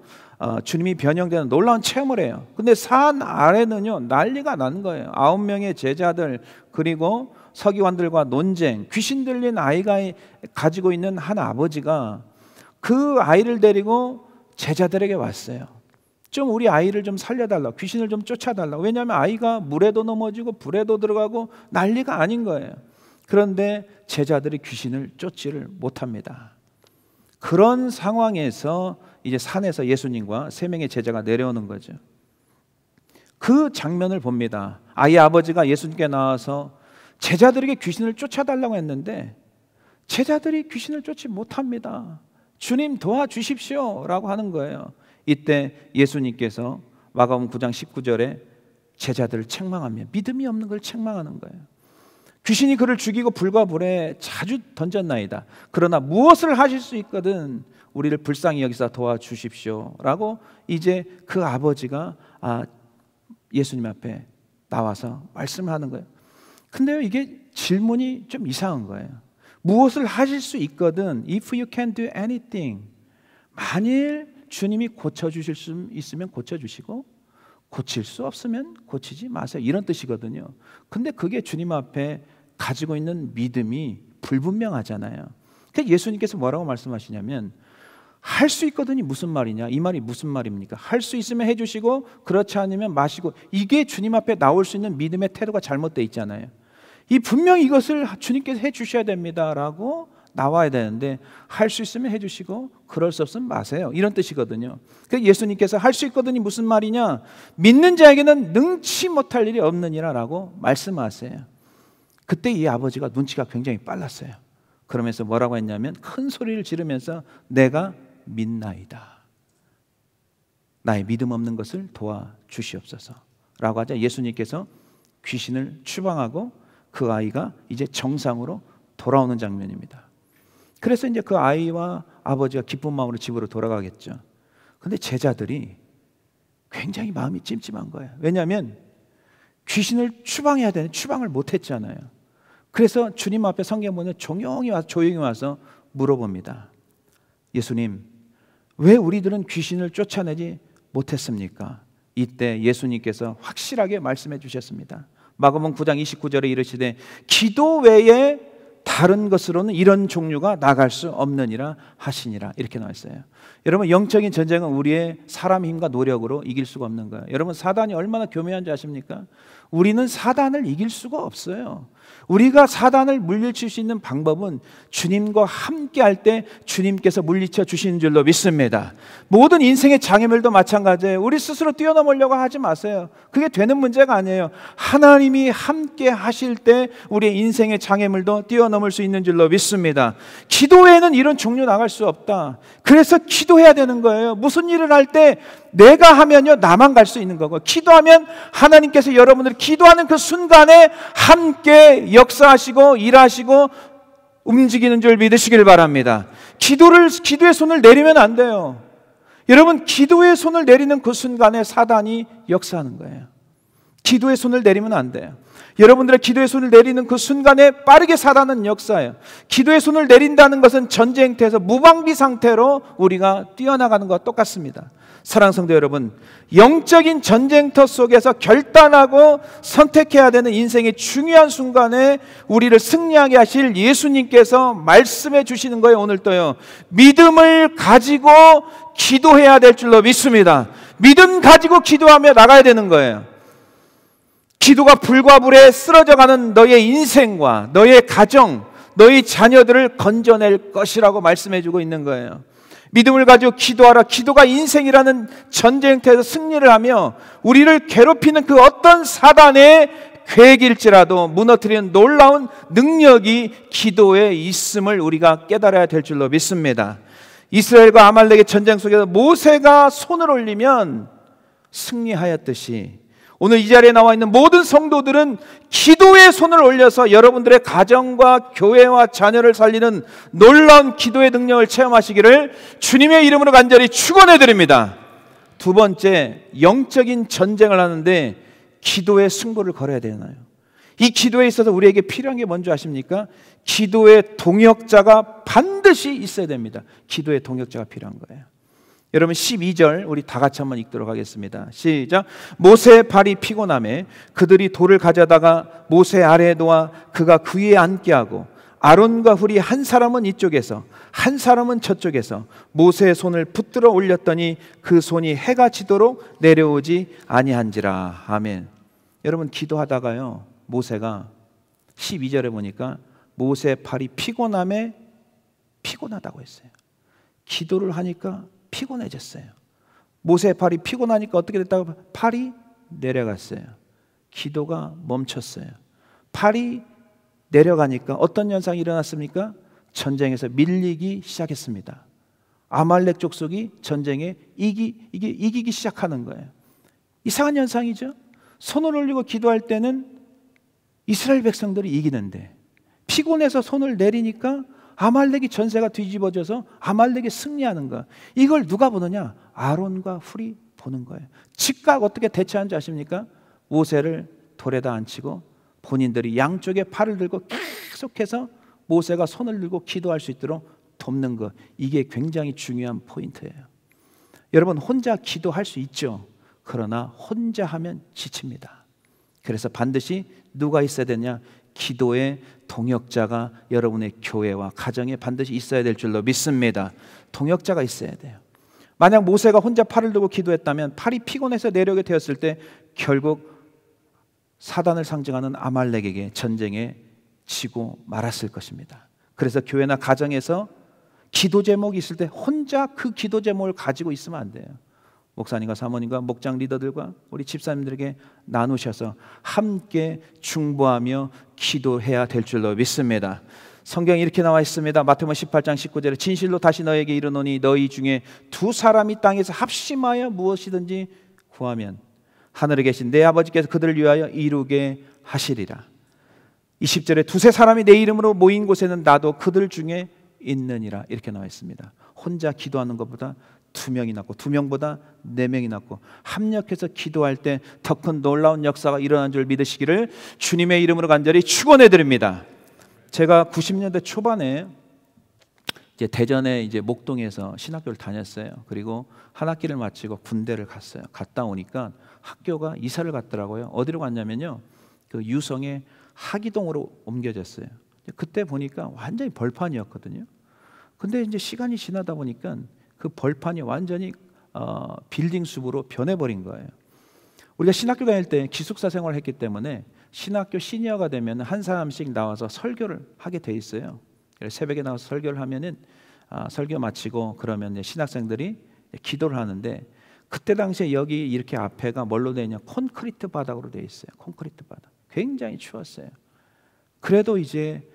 주님이 변형되는 놀라운 체험을 해요. 근데 산 아래는요 난리가 나는 거예요. 9명의 제자들 그리고 서기관들과 논쟁, 귀신 들린 아이가 가지고 있는 한 아버지가 그 아이를 데리고 제자들에게 왔어요. 좀 우리 아이를 좀 살려달라, 귀신을 좀 쫓아달라. 왜냐하면 아이가 물에도 넘어지고 불에도 들어가고 난리가 아닌 거예요. 그런데 제자들이 귀신을 쫓지를 못합니다. 그런 상황에서 이제 산에서 예수님과 3명의 제자가 내려오는 거죠. 그 장면을 봅니다. 아이 아버지가 예수님께 나와서 제자들에게 귀신을 쫓아달라고 했는데 제자들이 귀신을 쫓지 못합니다. 주님 도와주십시오 라고 하는 거예요. 이때 예수님께서 마가복음 9장 19절에 제자들을 책망하며 믿음이 없는 걸 책망하는 거예요. 귀신이 그를 죽이고 불과 불에 자주 던졌나이다. 그러나 무엇을 하실 수 있거든 우리를 불쌍히 여기사 도와주십시오 라고 이제 그 아버지가 예수님 앞에 나와서 말씀을 하는 거예요. 근데요, 이게 질문이 좀 이상한 거예요. 무엇을 하실 수 있거든, if you can do anything, 만일 주님이 고쳐주실 수 있으면 고쳐주시고 고칠 수 없으면 고치지 마세요, 이런 뜻이거든요. 근데 그게 주님 앞에 가지고 있는 믿음이 불분명하잖아요. 그래서 예수님께서 뭐라고 말씀하시냐면 할 수 있거든이 무슨 말이냐, 이 말이 무슨 말입니까? 할 수 있으면 해주시고 그렇지 않으면 마시고, 이게 주님 앞에 나올 수 있는 믿음의 태도가 잘못되어 있잖아요. 이 분명히 이것을 주님께서 해주셔야 됩니다라고 나와야 되는데 할 수 있으면 해주시고 그럴 수 없으면 마세요, 이런 뜻이거든요. 그래서 예수님께서 할 수 있거든이 무슨 말이냐, 믿는 자에게는 능치 못할 일이 없느니라 라고 말씀하세요. 그때 이 아버지가 눈치가 굉장히 빨랐어요. 그러면서 뭐라고 했냐면 큰 소리를 지르면서 내가 믿나이다, 나의 믿음 없는 것을 도와주시옵소서 라고 하자 예수님께서 귀신을 추방하고 그 아이가 이제 정상으로 돌아오는 장면입니다. 그래서 이제 그 아이와 아버지가 기쁜 마음으로 집으로 돌아가겠죠. 근데 제자들이 굉장히 마음이 찜찜한 거예요. 왜냐하면 귀신을 추방해야 되는데 추방을 못했잖아요. 그래서 주님 앞에 성경 보면 조용히 와서 물어봅니다. 예수님, 왜 우리들은 귀신을 쫓아내지 못했습니까? 이때 예수님께서 확실하게 말씀해 주셨습니다. 마가복음 9장 29절에 이르시되 기도 외에 다른 것으로는 이런 종류가 나갈 수 없느니라 하시니라, 이렇게 나와 있어요. 여러분, 영적인 전쟁은 우리의 사람 힘과 노력으로 이길 수가 없는 거예요. 여러분, 사단이 얼마나 교묘한지 아십니까? 우리는 사단을 이길 수가 없어요. 우리가 사단을 물리칠 수 있는 방법은 주님과 함께 할 때 주님께서 물리쳐 주시는 줄로 믿습니다. 모든 인생의 장애물도 마찬가지예요. 우리 스스로 뛰어넘으려고 하지 마세요. 그게 되는 문제가 아니에요. 하나님이 함께 하실 때 우리의 인생의 장애물도 뛰어넘을 수 있는 줄로 믿습니다. 기도에는 이런 종류 나갈 수 없다. 그래서 기도해야 되는 거예요. 무슨 일을 할 때 내가 하면요, 나만 갈 수 있는 거고, 기도하면 하나님께서 여러분들이 기도하는 그 순간에 함께 역사하시고 일하시고 움직이는 줄 믿으시길 바랍니다. 기도의 손을 내리면 안 돼요. 여러분, 기도의 손을 내리는 그 순간에 사단이 역사하는 거예요. 기도의 손을 내리면 안 돼요. 여러분들의 기도의 손을 내리는 그 순간에 빠르게 사단은 역사해요. 기도의 손을 내린다는 것은 전쟁터에서 무방비 상태로 우리가 뛰어나가는 것과 똑같습니다. 사랑하는 성도 여러분, 영적인 전쟁터 속에서 결단하고 선택해야 되는 인생의 중요한 순간에 우리를 승리하게 하실 예수님께서 말씀해 주시는 거예요. 오늘도요, 믿음을 가지고 기도해야 될 줄로 믿습니다. 믿음 가지고 기도하며 나가야 되는 거예요. 기도가 불과 불에 쓰러져가는 너의 인생과 너의 가정, 너의 자녀들을 건져낼 것이라고 말씀해 주고 있는 거예요. 믿음을 가지고 기도하라. 기도가 인생이라는 전쟁터에서 승리를 하며 우리를 괴롭히는 그 어떤 사단의 계획일지라도 무너뜨리는 놀라운 능력이 기도에 있음을 우리가 깨달아야 될 줄로 믿습니다. 이스라엘과 아말렉의 전쟁 속에서 모세가 손을 올리면 승리하였듯이 오늘 이 자리에 나와 있는 모든 성도들은 기도의 손을 올려서 여러분들의 가정과 교회와 자녀를 살리는 놀라운 기도의 능력을 체험하시기를 주님의 이름으로 간절히 축원해 드립니다. 두 번째, 영적인 전쟁을 하는데 기도의 승부를 걸어야 되나요? 이 기도에 있어서 우리에게 필요한 게 뭔지 아십니까? 기도의 동역자가 반드시 있어야 됩니다. 기도의 동역자가 필요한 거예요. 여러분, 12절 우리 다 같이 한번 읽도록 하겠습니다. 시작. 모세의 발이 피곤하매 그들이 돌을 가져다가 모세 아래에 놓아 그가 그 위에 앉게 하고 아론과 훌이 한 사람은 이쪽에서 한 사람은 저쪽에서 모세의 손을 붙들어 올렸더니 그 손이 해가 지도록 내려오지 아니한지라. 아멘. 여러분, 기도하다가요, 모세가 12절에 보니까 모세의 발이 피곤함에 피곤하다고 했어요. 기도를 하니까 피곤해졌어요. 모세의 발이 피곤하니까 어떻게 됐다고? 팔이 내려갔어요. 기도가 멈췄어요. 팔이 내려가니까 어떤 현상이 일어났습니까? 전쟁에서 밀리기 시작했습니다. 아말렉 족속이 전쟁에 이기기 시작하는 거예요. 이상한 현상이죠. 손을 올리고 기도할 때는 이스라엘 백성들이 이기는데 피곤해서 손을 내리니까 아말렉이 전세가 뒤집어져서 아말렉이 승리하는 거야. 이걸 누가 보느냐? 아론과 훌이 보는 거예요. 즉각 어떻게 대처한 줄 아십니까? 모세를 돌에다 앉히고 본인들이 양쪽에 팔을 들고 계속해서 모세가 손을 들고 기도할 수 있도록 돕는 것. 이게 굉장히 중요한 포인트예요. 여러분, 혼자 기도할 수 있죠. 그러나 혼자 하면 지칩니다. 그래서 반드시 누가 있어야 되냐? 기도의 동역자가 여러분의 교회와 가정에 반드시 있어야 될 줄로 믿습니다. 동역자가 있어야 돼요. 만약 모세가 혼자 팔을 들고 기도했다면 팔이 피곤해서 내려오게 되었을 때 결국 사단을 상징하는 아말렉에게 전쟁에 지고 말았을 것입니다. 그래서 교회나 가정에서 기도 제목이 있을 때 혼자 그 기도 제목을 가지고 있으면 안 돼요. 목사님과 사모님과 목장 리더들과 우리 집사님들에게 나누셔서 함께 중보하며 기도해야 될 줄로 믿습니다. 성경에 이렇게 나와 있습니다. 마태복음 18장 19절에 진실로 다시 너에게 이르노니 너희 중에 두 사람이 땅에서 합심하여 무엇이든지 구하면 하늘에 계신 내 아버지께서 그들을 위하여 이루게 하시리라. 20절에 두세 사람이 내 이름으로 모인 곳에는 나도 그들 중에 있느니라. 이렇게 나와 있습니다. 혼자 기도하는 것보다 두 명이 낫고 두 명보다 네 명이 낫고 합력해서 기도할 때 더 큰 놀라운 역사가 일어난 줄 믿으시기를 주님의 이름으로 간절히 축원해 드립니다. 제가 90년대 초반에 이제 대전에 이제 목동에서 신학교를 다녔어요. 그리고 한 학기를 마치고 군대를 갔어요. 갔다 오니까 학교가 이사를 갔더라고요. 어디로 갔냐면요, 그 유성의 하기동으로 옮겨졌어요. 그때 보니까 완전히 벌판이었거든요. 근데 이제 시간이 지나다 보니까 그 벌판이 완전히 빌딩 숲으로 변해버린 거예요. 우리가 신학교 다닐 때 기숙사 생활을 했기 때문에 신학교 시니어가 되면 한 사람씩 나와서 설교를 하게 돼 있어요. 그래서 새벽에 나와서 설교를 하면은 설교 마치고 그러면 신학생들이 기도를 하는데, 그때 당시에 여기 이렇게 앞에가 뭘로 되어 있냐? 콘크리트 바닥으로 되어 있어요. 콘크리트 바닥. 굉장히 추웠어요. 그래도 이제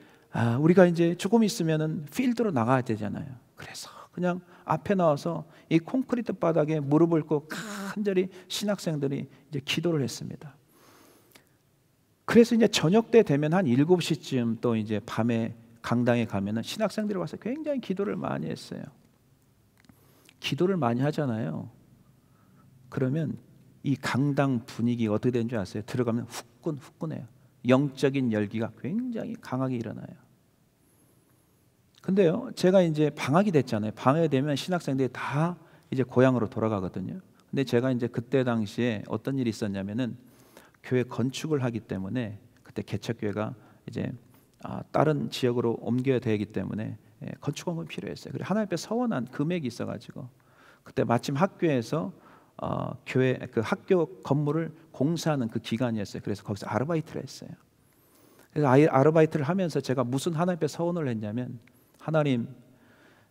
우리가 이제 조금 있으면은 필드로 나가야 되잖아요. 그래서 그냥 앞에 나와서 이 콘크리트 바닥에 무릎을 꿇고 간절히 신학생들이 이제 기도를 했습니다. 그래서 이제 저녁 때 되면 한 7시쯤 또 이제 밤에 강당에 가면은 신학생들이 와서 굉장히 기도를 많이 했어요. 기도를 많이 하잖아요. 그러면 이 강당 분위기 어떻게 되는 줄 아세요? 들어가면 후끈후끈해요. 영적인 열기가 굉장히 강하게 일어나요. 근데요, 제가 이제 방학이 됐잖아요. 방학이 되면 신학생들이 다 이제 고향으로 돌아가거든요. 근데 제가 이제 그때 당시에 어떤 일이 있었냐면은 교회 건축을 하기 때문에 그때 개척교회가 이제 다른 지역으로 옮겨야 되기 때문에 건축원금이 필요했어요. 그리고 하나님 앞에 서원한 금액이 있어가지고 그때 마침 학교에서 교회 그 학교 건물을 공사하는 그 기간이었어요. 그래서 거기서 아르바이트를 했어요. 그래서 아르바이트를 하면서 제가 무슨 하나님 앞에 서원을 했냐면, 하나님,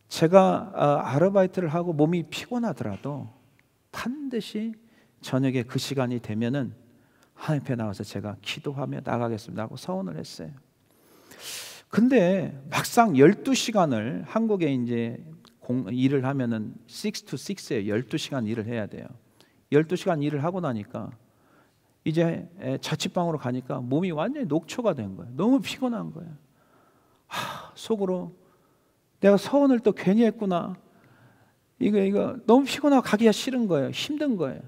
제가 아르바이트를 하고 몸이 피곤하더라도 반드시 저녁에 그 시간이 되면은 하나님 앞에 나와서 제가 기도하며 나가겠습니다 하고 서원을 했어요. 근데 막상 12시간을 한국에 이제 일을 하면은 6 to 6에 12시간 일을 해야 돼요. 12시간 일을 하고 나니까 이제 자취방으로 가니까 몸이 완전히 녹초가 된 거예요. 너무 피곤한 거예요. 속으로 내가 서원을 또 괜히 했구나. 이거 너무 피곤하고 가기가 싫은 거예요. 힘든 거예요.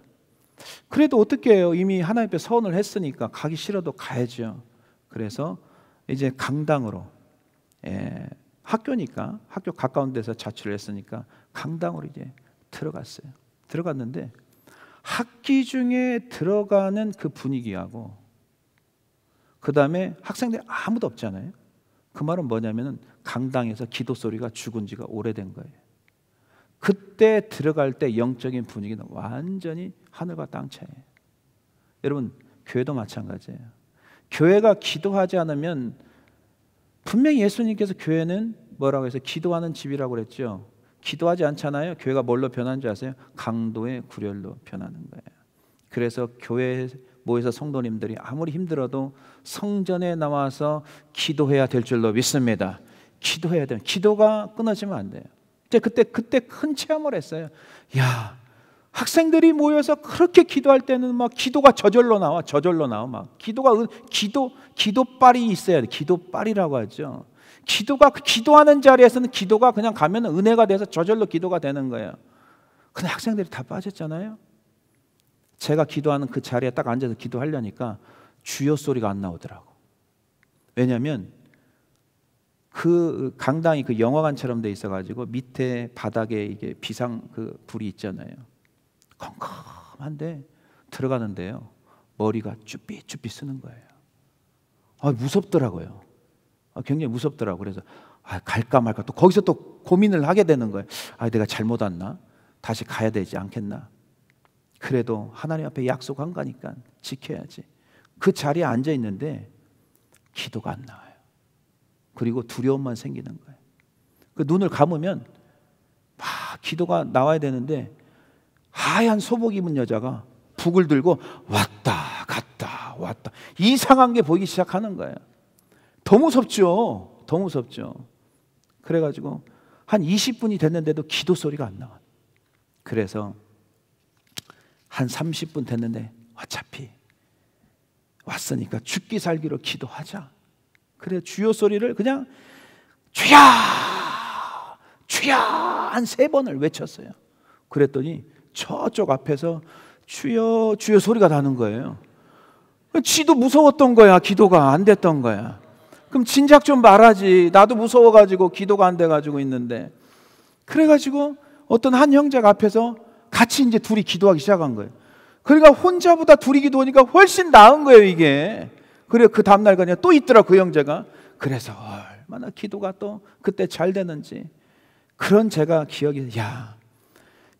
그래도 어떻게 해요? 이미 하나님 앞에 서원을 했으니까 가기 싫어도 가야죠. 그래서 이제 강당으로, 학교니까 학교 가까운 데서 자취를 했으니까 강당으로 이제 들어갔어요. 들어갔는데 학기 중에 들어가는 그 분위기하고 그 다음에 학생들이 아무도 없잖아요. 그 말은 뭐냐면은 강당에서 기도 소리가 죽은 지가 오래된 거예요. 그때 들어갈 때 영적인 분위기는 완전히 하늘과 땅 차이예요. 여러분, 교회도 마찬가지예요. 교회가 기도하지 않으면, 분명히 예수님께서 교회는 뭐라고 해서 기도하는 집이라고 그랬죠. 기도하지 않잖아요. 교회가 뭘로 변하는 줄 아세요? 강도의 구렬로 변하는 거예요. 그래서 교회 모여서 성도님들이 아무리 힘들어도 성전에 나와서 기도해야 될 줄로 믿습니다. 기도해야 돼요. 기도가 끊어지면 안 돼요. 그때 큰 체험을 했어요. 야, 학생들이 모여서 그렇게 기도할 때는 막 기도가 저절로 나와 막 기도빨이 있어야 돼. 기도빨이라고 하죠. 기도가 기도하는 자리에서는 기도가 그냥 가면 은혜가 돼서 저절로 기도가 되는 거예요. 근데 학생들이 다 빠졌잖아요. 제가 기도하는 그 자리에 딱 앉아서 기도하려니까 주여 소리가 안 나오더라고. 왜냐하면 그 강당이 그 영화관처럼 돼 있어가지고 밑에 바닥에 이게 비상 그 불이 있잖아요. 컴컴한데 들어가는데요, 머리가 쭈삣쭈삣 쓰는 거예요. 무섭더라고요. 굉장히 무섭더라고. 그래서 갈까 말까 또 거기서 또 고민을 하게 되는 거예요. 내가 잘못 왔나? 다시 가야 되지 않겠나? 그래도 하나님 앞에 약속한 거니까 지켜야지. 그 자리에 앉아 있는데 기도가 안 나와요. 그리고 두려움만 생기는 거예요. 그 눈을 감으면 막 기도가 나와야 되는데 하얀 소복 입은 여자가 북을 들고 왔다 갔다 왔다 이상한 게 보이기 시작하는 거예요. 더 무섭죠. 더 무섭죠. 그래가지고 한 20분이 됐는데도 기도 소리가 안 나와요. 그래서 한 30분 됐는데 어차피 왔으니까 죽기 살기로 기도하자. 그래 주여 소리를 그냥 주여 주여 한 3번을 외쳤어요. 그랬더니 저쪽 앞에서 주여 주여 소리가 나는 거예요. 지도 무서웠던 거야. 기도가 안 됐던 거야. 그럼 진작 좀 말하지. 나도 무서워가지고 기도가 안 돼가지고 있는데. 그래가지고 어떤 한 형제가 앞에서 같이 이제 둘이 기도하기 시작한 거예요. 그러니까 혼자보다 둘이 기도하니까 훨씬 나은 거예요, 이게. 그래 그 다음날 그냥 또 있더라, 그 형제가. 그래서 얼마나 기도가 또 그때 잘 되는지. 그런 제가 기억이,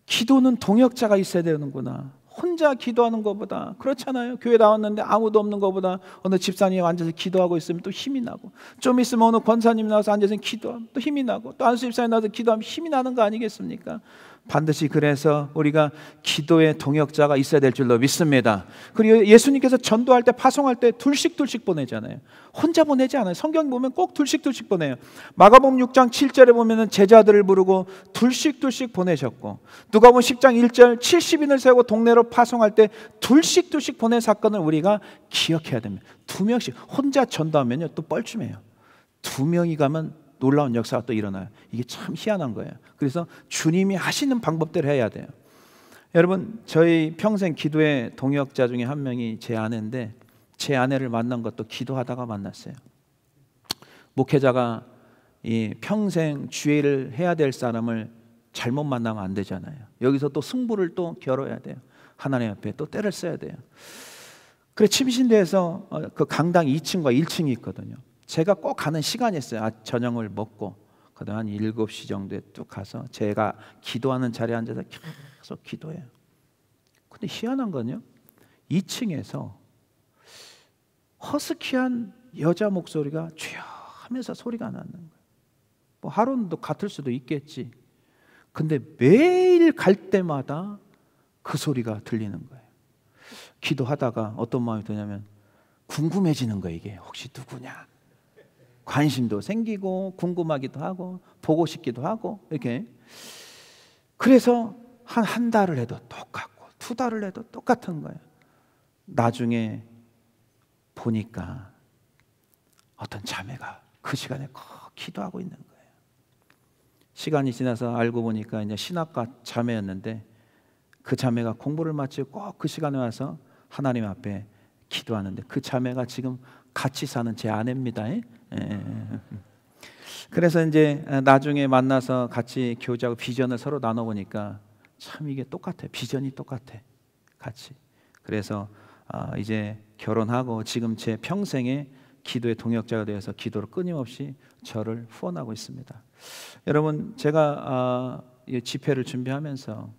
기도는 동역자가 있어야 되는구나. 혼자 기도하는 것보다, 그렇잖아요. 교회 나왔는데 아무도 없는 것보다 어느 집사님이 앉아서 기도하고 있으면 또 힘이 나고, 좀 있으면 어느 권사님이 나와서 앉아서 기도하면 또 힘이 나고, 또 안수 집사님이 나와서 기도하면 힘이 나는 거 아니겠습니까? 반드시 그래서 우리가 기도의 동역자가 있어야 될 줄로 믿습니다. 그리고 예수님께서 전도할 때, 파송할 때 둘씩 보내잖아요. 혼자 보내지 않아요. 성경 보면 꼭 둘씩 보내요. 마가복음 6장 7절에 보면 제자들을 부르고 둘씩 보내셨고, 누가복음 10장 1절 70인을 세우고 동네로 파송할 때 둘씩 보낸 사건을 우리가 기억해야 됩니다. 2명씩. 혼자 전도하면요 또 뻘쭘해요. 2명이 가면 놀라운 역사가 또 일어나요. 이게 참 희한한 거예요. 그래서 주님이 하시는 방법대로 해야 돼요. 여러분, 저희 평생 기도의 동역자 중에 한 명이 제 아내인데, 제 아내를 만난 것도 기도하다가 만났어요. 목회자가 이 평생 주의를 해야 될 사람을 잘못 만나면 안 되잖아요. 여기서 또 승부를 또 겨뤄야 돼요. 하나님 앞에 또 때를 써야 돼요. 그래 침신대에서 그 강당 2층과 1층이 있거든요. 제가 꼭 가는 시간이 있어요. 저녁을 먹고 그다음 한 7시 정도에 쭉 가서 제가 기도하는 자리에 앉아서 계속 기도해요. 근데 희한한 건요, 2층에서 허스키한 여자 목소리가 주여 하면서 소리가 나는 거예요. 뭐 하루는 같을 수도 있겠지. 근데 매일 갈 때마다 그 소리가 들리는 거예요. 기도하다가 어떤 마음이 드냐면 궁금해지는 거예요. 이게 혹시 누구냐, 관심도 생기고 궁금하기도 하고 보고 싶기도 하고 이렇게. 그래서 한 달을 해도 똑같고 2달을 해도 똑같은 거예요. 나중에 보니까 어떤 자매가 그 시간에 꼭 기도하고 있는 거예요. 시간이 지나서 알고 보니까 이제 신학과 자매였는데, 그 자매가 공부를 마치고 꼭 그 시간에 와서 하나님 앞에 기도하는데, 그 자매가 지금 같이 사는 제 아내입니다. 그래서 이제 나중에 만나서 같이 교제하고 비전을 서로 나눠보니까 참 이게 똑같아. 비전이 똑같아. 같이. 그래서 이제 결혼하고 지금 제 평생의 기도의 동역자가 되어서 기도를 끊임없이 저를 후원하고 있습니다. 여러분, 제가 이 집회를 준비하면서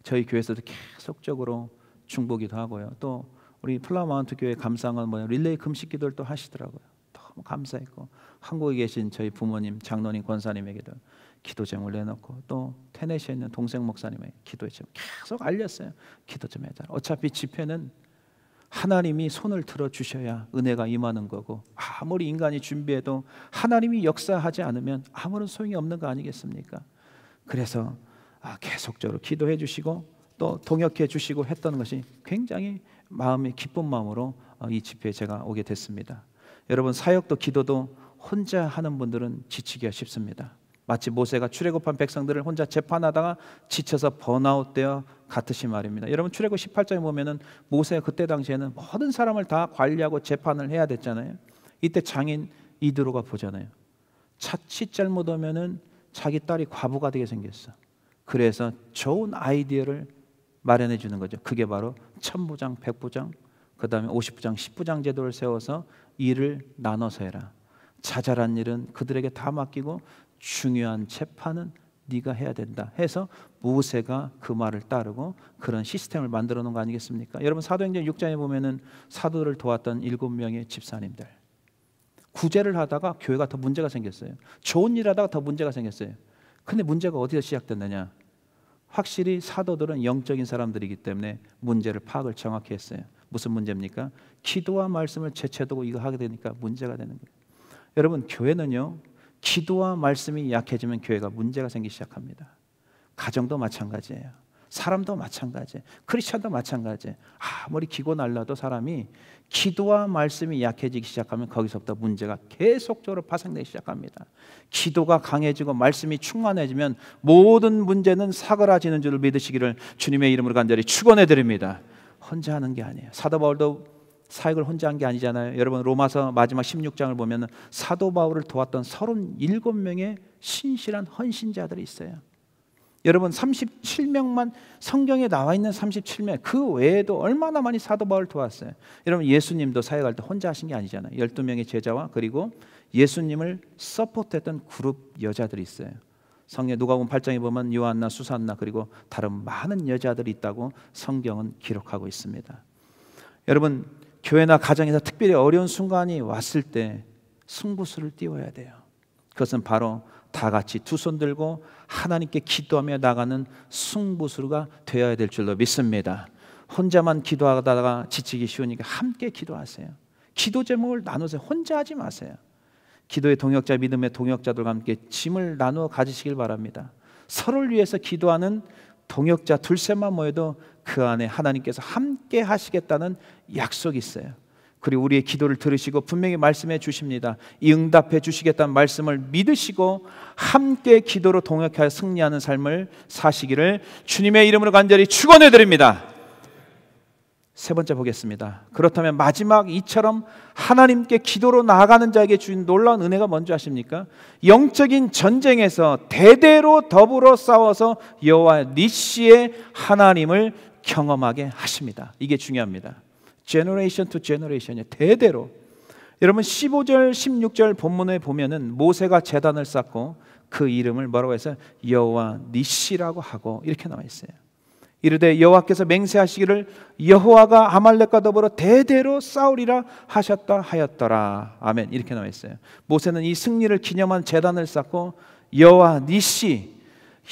저희 교회에서도 계속적으로 중보기도 하고요. 또 우리 플라마운트 교회 감사원 릴레이 금식 기도를 또 하시더라고요. 너무 감사했고, 한국에 계신 저희 부모님, 장로님, 권사님에게도 기도 제목을 내놓고, 또 테네시에 있는 동생 목사님에게 기도의 제목 계속 알렸어요. 기도 좀 해달라. 어차피 집회는 하나님이 손을 들어주셔야 은혜가 임하는 거고, 아무리 인간이 준비해도 하나님이 역사하지 않으면 아무런 소용이 없는 거 아니겠습니까? 그래서 계속적으로 기도해 주시고 또 동역해 주시고 했던 것이 굉장히 마음이 기쁜 마음으로 이 집회에 제가 오게 됐습니다. 여러분, 사역도 기도도 혼자 하는 분들은 지치기가 쉽습니다. 마치 모세가 출애굽한 백성들을 혼자 재판하다가 지쳐서 번아웃되어 같으시 말입니다. 여러분, 출애굽 18장에 보면은 모세가 그때 당시에는 모든 사람을 다 관리하고 재판을 해야 됐잖아요. 이때 장인 이드로가 보잖아요. 자칫 잘못하면은 자기 딸이 과부가 되게 생겼어. 그래서 좋은 아이디어를 마련해 주는 거죠. 그게 바로 천부장, 백부장, 그 다음에 50부장, 10부장 제도를 세워서 일을 나눠서 해라. 자잘한 일은 그들에게 다 맡기고 중요한 재판은 네가 해야 된다 해서 모세가 그 말을 따르고 그런 시스템을 만들어 놓은 거 아니겠습니까? 여러분, 사도행전 6장에 보면은 사도를 도왔던 7명의 집사님들, 구제를 하다가 교회가 더 문제가 생겼어요. 좋은 일 하다가 더 문제가 생겼어요. 근데 문제가 어디서 시작됐느냐? 확실히 사도들은 영적인 사람들이기 때문에 문제를 파악을 정확히 했어요. 무슨 문제입니까? 기도와 말씀을 제쳐두고 이거 하게 되니까 문제가 되는 거예요. 여러분, 교회는요, 기도와 말씀이 약해지면 교회가 문제가 생기기 시작합니다. 가정도 마찬가지예요. 사람도 마찬가지예요. 크리스천도 마찬가지예요. 아무리 기고 날라도 사람이 기도와 말씀이 약해지기 시작하면 거기서부터 문제가 계속적으로 파생되기 시작합니다. 기도가 강해지고 말씀이 충만해지면 모든 문제는 사그라지는 줄을 믿으시기를 주님의 이름으로 간절히 축원해 드립니다. 혼자 하는 게 아니에요. 사도 바울도 사역을 혼자 한 게 아니잖아요. 여러분, 로마서 마지막 16장을 보면 사도 바울을 도왔던 37명의 신실한 헌신자들이 있어요. 여러분, 37명만 성경에 나와 있는 37명, 그 외에도 얼마나 많이 사도 바울을 도왔어요. 여러분, 예수님도 사역할 때 혼자 하신 게 아니잖아요. 12명의 제자와 그리고 예수님을 서포트했던 그룹 여자들이 있어요. 성경 누가복음 8장에 보면 요한나, 수산나 그리고 다른 많은 여자들이 있다고 성경은 기록하고 있습니다. 여러분, 교회나 가정에서 특별히 어려운 순간이 왔을 때 승부수를 띄워야 돼요. 그것은 바로 다 같이 두 손 들고 하나님께 기도하며 나가는 승부수가 되어야 될 줄로 믿습니다. 혼자만 기도하다가 지치기 쉬우니까 함께 기도하세요. 기도 제목을 나누세요. 혼자 하지 마세요. 기도의 동역자, 믿음의 동역자들과 함께 짐을 나누어 가지시길 바랍니다. 서로를 위해서 기도하는 동역자 둘셋만 모여도 그 안에 하나님께서 함께 하시겠다는 약속이 있어요. 그리고 우리의 기도를 들으시고 분명히 말씀해 주십니다. 이 응답해 주시겠다는 말씀을 믿으시고 함께 기도로 동역하여 승리하는 삶을 사시기를 주님의 이름으로 간절히 축원해 드립니다. 세 번째 보겠습니다. 그렇다면 마지막 이처럼 하나님께 기도로 나아가는 자에게 주신 놀라운 은혜가 뭔지 아십니까? 영적인 전쟁에서 대대로 더불어 싸워서 여호와 니시의 하나님을 경험하게 하십니다. 이게 중요합니다. 제너레이션 투 제너레이션이에요. 대대로. 여러분, 15절 16절 본문에 보면은 모세가 제단을 쌓고 그 이름을 뭐라고 해서 여호와 니시라고 하고 이렇게 나와 있어요. 이르되 여호와께서 맹세하시기를 여호와가 아말렉과 더불어 대대로 싸우리라 하셨다 하였더라. 아멘. 이렇게 나와 있어요. 모세는 이 승리를 기념한 제단을 쌓고 여호와 니시,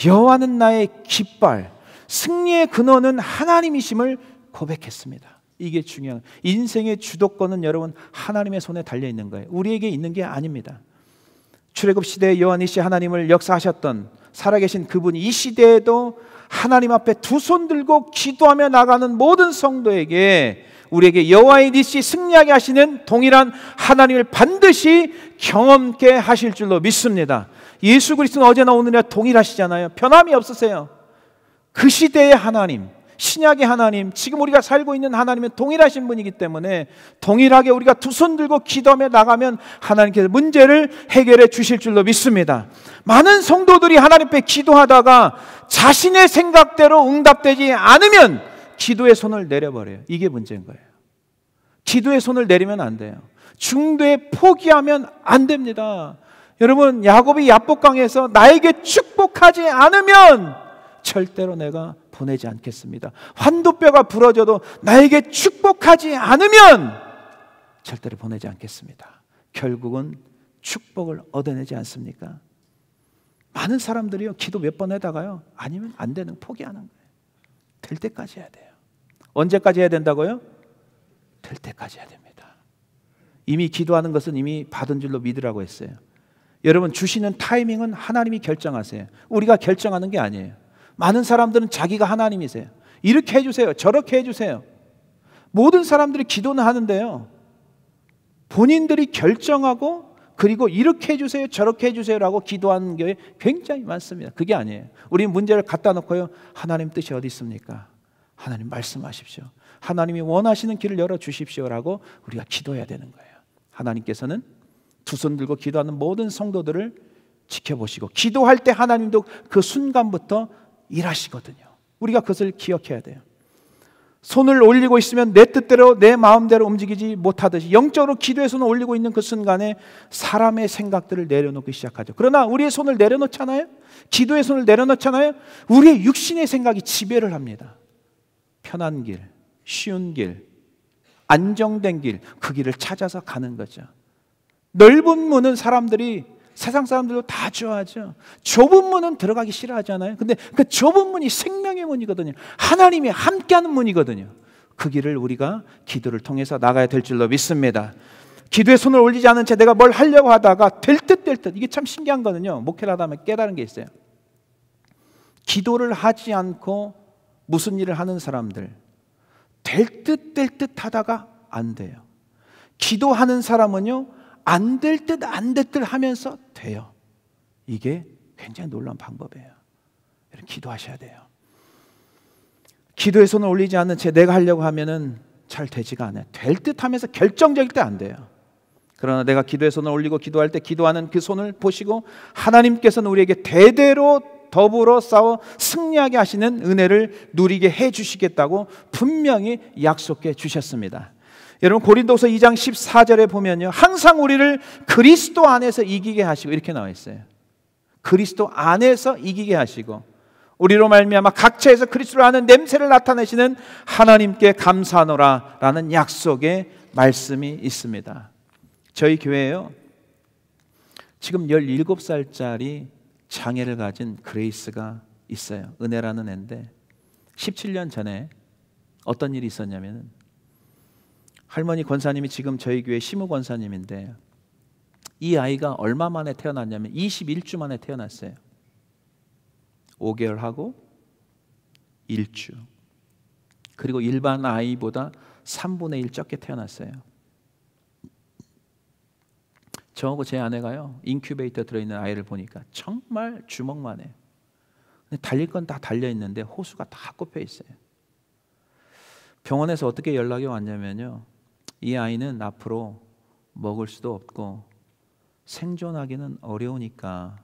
여호와는 나의 깃발, 승리의 근원은 하나님이심을 고백했습니다. 이게 중요한, 인생의 주도권은 여러분 하나님의 손에 달려 있는 거예요. 우리에게 있는 게 아닙니다. 출애굽 시대에 여호와 니시 하나님을 역사하셨던 살아계신 그분이 이 시대에도 하나님 앞에 두 손 들고 기도하며 나가는 모든 성도에게 우리에게 여호와의 니시 승리하게 하시는 동일한 하나님을 반드시 경험케 하실 줄로 믿습니다. 예수 그리스도는 어제나 오늘이나 동일하시잖아요. 변함이 없으세요. 그 시대의 하나님, 신약의 하나님, 지금 우리가 살고 있는 하나님은 동일하신 분이기 때문에 동일하게 우리가 두 손 들고 기도하며 나가면 하나님께서 문제를 해결해 주실 줄로 믿습니다. 많은 성도들이 하나님 앞에 기도하다가 자신의 생각대로 응답되지 않으면 기도의 손을 내려버려요. 이게 문제인 거예요. 기도의 손을 내리면 안 돼요. 중도에 포기하면 안 됩니다. 여러분, 야곱이 야복강에서 나에게 축복하지 않으면 절대로 내가 보내지 않겠습니다. 환도뼈가 부러져도 나에게 축복하지 않으면 절대로 보내지 않겠습니다. 결국은 축복을 얻어내지 않습니까? 많은 사람들이요, 기도 몇 번 하다가요, 아니면 안 되는 포기하는 거예요. 될 때까지 해야 돼요. 언제까지 해야 된다고요? 될 때까지 해야 됩니다. 이미 기도하는 것은 이미 받은 줄로 믿으라고 했어요. 여러분, 주시는 타이밍은 하나님이 결정하세요. 우리가 결정하는 게 아니에요. 많은 사람들은 자기가 하나님이세요. 이렇게 해주세요, 저렇게 해주세요. 모든 사람들이 기도는 하는데요, 본인들이 결정하고 그리고 이렇게 해주세요, 저렇게 해주세요라고 기도하는 게 굉장히 많습니다. 그게 아니에요. 우리 문제를 갖다 놓고요, 하나님 뜻이 어디 있습니까? 하나님 말씀하십시오. 하나님이 원하시는 길을 열어주십시오라고 우리가 기도해야 되는 거예요. 하나님께서는 두 손 들고 기도하는 모든 성도들을 지켜보시고, 기도할 때 하나님도 그 순간부터 일하시거든요. 우리가 그것을 기억해야 돼요. 손을 올리고 있으면 내 뜻대로 내 마음대로 움직이지 못하듯이, 영적으로 기도의 손을 올리고 있는 그 순간에 사람의 생각들을 내려놓기 시작하죠. 그러나 우리의 손을 내려놓잖아요, 기도의 손을 내려놓잖아요, 우리의 육신의 생각이 지배를 합니다. 편한 길, 쉬운 길, 안정된 길, 그 길을 찾아서 가는 거죠. 넓은 문은 사람들이, 세상 사람들도 다 좋아하죠. 좁은 문은 들어가기 싫어하잖아요. 근데 그 좁은 문이 생명의 문이거든요. 하나님이 함께하는 문이거든요. 그 길을 우리가 기도를 통해서 나가야 될 줄로 믿습니다. 기도에 손을 올리지 않은 채 내가 뭘 하려고 하다가 될 듯 될 듯, 이게 참 신기한 거는요, 목회를 하다 보면 깨달은 게 있어요. 기도를 하지 않고 무슨 일을 하는 사람들, 될 듯 하다가 안 돼요. 기도하는 사람은요, 안 될 듯 하면서 돼요. 이게 굉장히 놀라운 방법이에요. 여러분, 기도하셔야 돼요. 기도의 손을 올리지 않는 채 내가 하려고 하면은 잘 되지가 않아요. 될 듯 하면서 결정적일 때 안 돼요. 그러나 내가 기도의 손을 올리고 기도할 때 기도하는 그 손을 보시고 하나님께서는 우리에게 대대로 더불어 싸워 승리하게 하시는 은혜를 누리게 해 주시겠다고 분명히 약속해 주셨습니다. 여러분, 고린도서 2장 14절에 보면요, 항상 우리를 그리스도 안에서 이기게 하시고, 이렇게 나와 있어요. 그리스도 안에서 이기게 하시고, 우리로 말미암아 각처에서 그리스도를 아는 냄새를 나타내시는 하나님께 감사하노라 라는 약속의 말씀이 있습니다. 저희 교회에요, 지금 17살짜리 장애를 가진 그레이스가 있어요. 은혜라는 애인데 17년 전에 어떤 일이 있었냐면, 할머니 권사님이 지금 저희 교회 시무 권사님인데, 이 아이가 얼마 만에 태어났냐면 21주 만에 태어났어요. 5개월 하고 1주. 그리고 일반 아이보다 3분의 1 적게 태어났어요. 저하고 제 아내가요, 인큐베이터 들어있는 아이를 보니까 정말 주먹만 해요. 달릴 건 다 달려있는데 호수가 다 꼽혀 있어요. 병원에서 어떻게 연락이 왔냐면요, 이 아이는 앞으로 먹을 수도 없고 생존하기는 어려우니까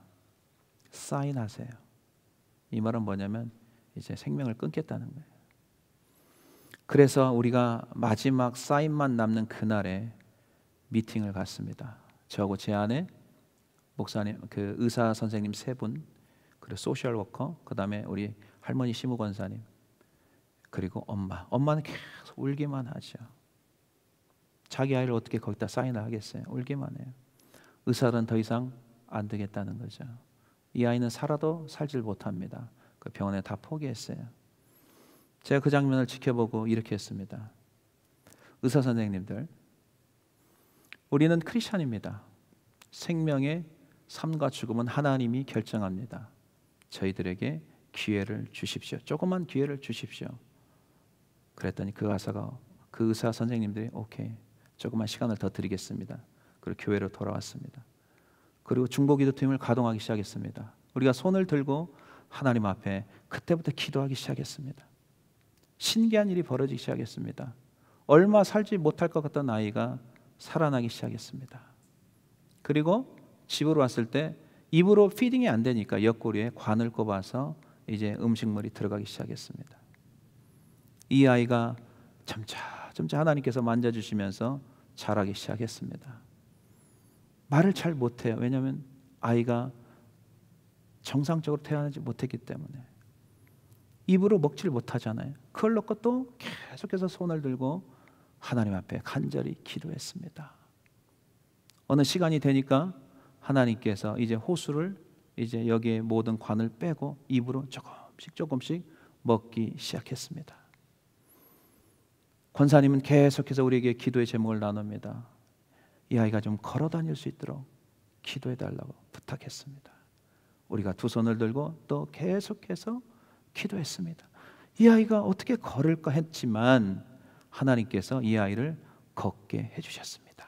사인하세요. 이 말은 뭐냐면 이제 생명을 끊겠다는 거예요. 그래서 우리가 마지막 사인만 남는 그날에 미팅을 갔습니다. 저하고 제 아내, 목사님, 그 의사 선생님 3분, 그리고 소셜 워커, 그 다음에 우리 할머니 시무 권사님, 그리고 엄마는 계속 울기만 하죠. 자기 아이를 어떻게 거기다 사인을 하겠어요? 울기만 해요. 의사는 더 이상 안 되겠다는 거죠. 이 아이는 살아도 살질 못합니다. 그 병원에 다 포기했어요. 제가 그 장면을 지켜보고 이렇게 했습니다. 의사 선생님들, 우리는 크리스찬입니다. 생명의 삶과 죽음은 하나님이 결정합니다. 저희들에게 기회를 주십시오. 조그만 기회를 주십시오. 그랬더니 그 의사 선생님들이 오케이, 조금만 시간을 더 드리겠습니다. 그리고 교회로 돌아왔습니다. 그리고 중보기도팀을 가동하기 시작했습니다. 우리가 손을 들고 하나님 앞에 그때부터 기도하기 시작했습니다. 신기한 일이 벌어지기 시작했습니다. 얼마 살지 못할 것 같던 아이가 살아나기 시작했습니다. 그리고 집으로 왔을 때 입으로 피딩이 안 되니까 옆구리에 관을 꼽아서 이제 음식물이 들어가기 시작했습니다. 이 아이가 점차 하나님께서 만져주시면서 자라기 시작했습니다. 말을 잘 못해요. 왜냐하면 아이가 정상적으로 태어나지 못했기 때문에. 입으로 먹지를 못하잖아요. 그걸 놓고 또 계속해서 손을 들고 하나님 앞에 간절히 기도했습니다. 어느 시간이 되니까 하나님께서 이제 호수를 이제 여기에 모든 관을 빼고 입으로 조금씩 먹기 시작했습니다. 권사님은 계속해서 우리에게 기도의 제목을 나눕니다. 이 아이가 좀 걸어 다닐 수 있도록 기도해 달라고 부탁했습니다. 우리가 두 손을 들고 또 계속해서 기도했습니다. 이 아이가 어떻게 걸을까 했지만 하나님께서 이 아이를 걷게 해주셨습니다.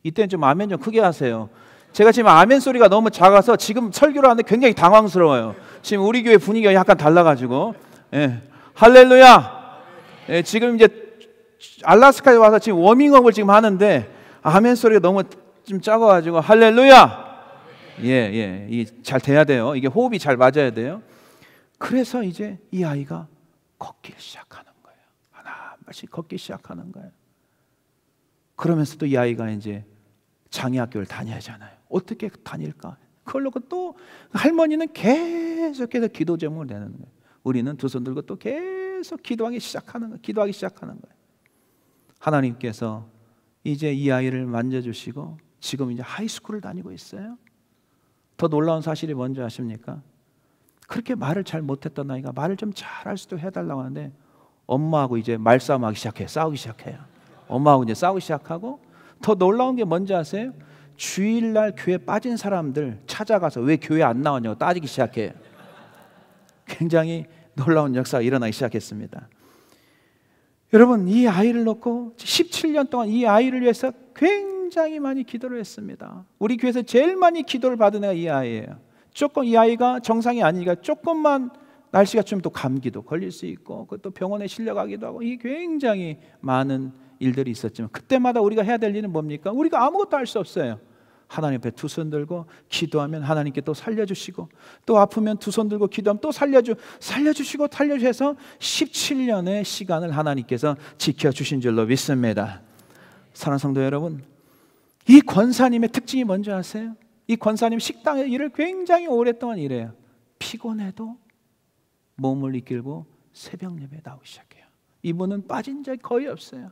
이때는 좀 아멘 좀 크게 하세요. 제가 지금 아멘 소리가 너무 작아서 지금 설교를 하는데 굉장히 당황스러워요. 지금 우리 교회 분위기가 약간 달라가지고. 예. 할렐루야. 예, 지금 이제 알라스카에 와서 지금 워밍업을 지금 하는데 아멘 소리가 너무 좀 작아가지고 할렐루야. 잘 돼야 돼요. 이게 호흡이 잘 맞아야 돼요. 그래서 이제 이 아이가 걷기 시작하는 거예요. 하나씩 걷기 시작하는 거예요. 그러면서도 이 아이가 이제 장애학교를 다녀야 하잖아요. 어떻게 다닐까? 그걸 놓고 또 할머니는 계속해서 기도 제목을 내는 거예요. 우리는 두 손 들고 또 계속 기도하기 시작하는 거예요. 하나님께서 이제 이 아이를 만져주시고 지금 이제 하이스쿨을 다니고 있어요. 더 놀라운 사실이 뭔지 아십니까? 그렇게 말을 잘 못했던 아이가 말을 좀 잘할 수도 해달라고 하는데 엄마하고 이제 말싸움하기 시작해요. 싸우기 시작해요. 엄마하고 이제 싸우기 시작하고 더 놀라운 게 뭔지 아세요? 주일날 교회 빠진 사람들 찾아가서 왜 교회 안 나왔냐고 따지기 시작해요. 굉장히 놀라운 역사가 일어나기 시작했습니다. 여러분, 이 아이를 놓고 17년 동안 이 아이를 위해서 굉장히 많이 기도를 했습니다. 우리 교회에서 제일 많이 기도를 받은 애가 이 아이예요. 조금 이 아이가 정상이 아니니까 조금만 날씨가 좀 또 감기도 걸릴 수 있고 그것도 병원에 실려가기도 하고 이게 굉장히 많은 일들이 있었지만 그때마다 우리가 해야 될 일은 뭡니까? 우리가 아무것도 할 수 없어요. 하나님 앞에 두 손 들고 기도하면 하나님께 또 살려주시고 또 아프면 두 손 들고 기도하면 또 살려주시고 살려주셔서 17년의 시간을 하나님께서 지켜주신 줄로 믿습니다. 사랑하는 성도 여러분, 이 권사님의 특징이 뭔지 아세요? 이 권사님 식당의 일을 굉장히 오랫동안 일해요. 피곤해도 몸을 이끌고 새벽 예배에 나오기 시작해요. 이분은 빠진 적이 거의 없어요.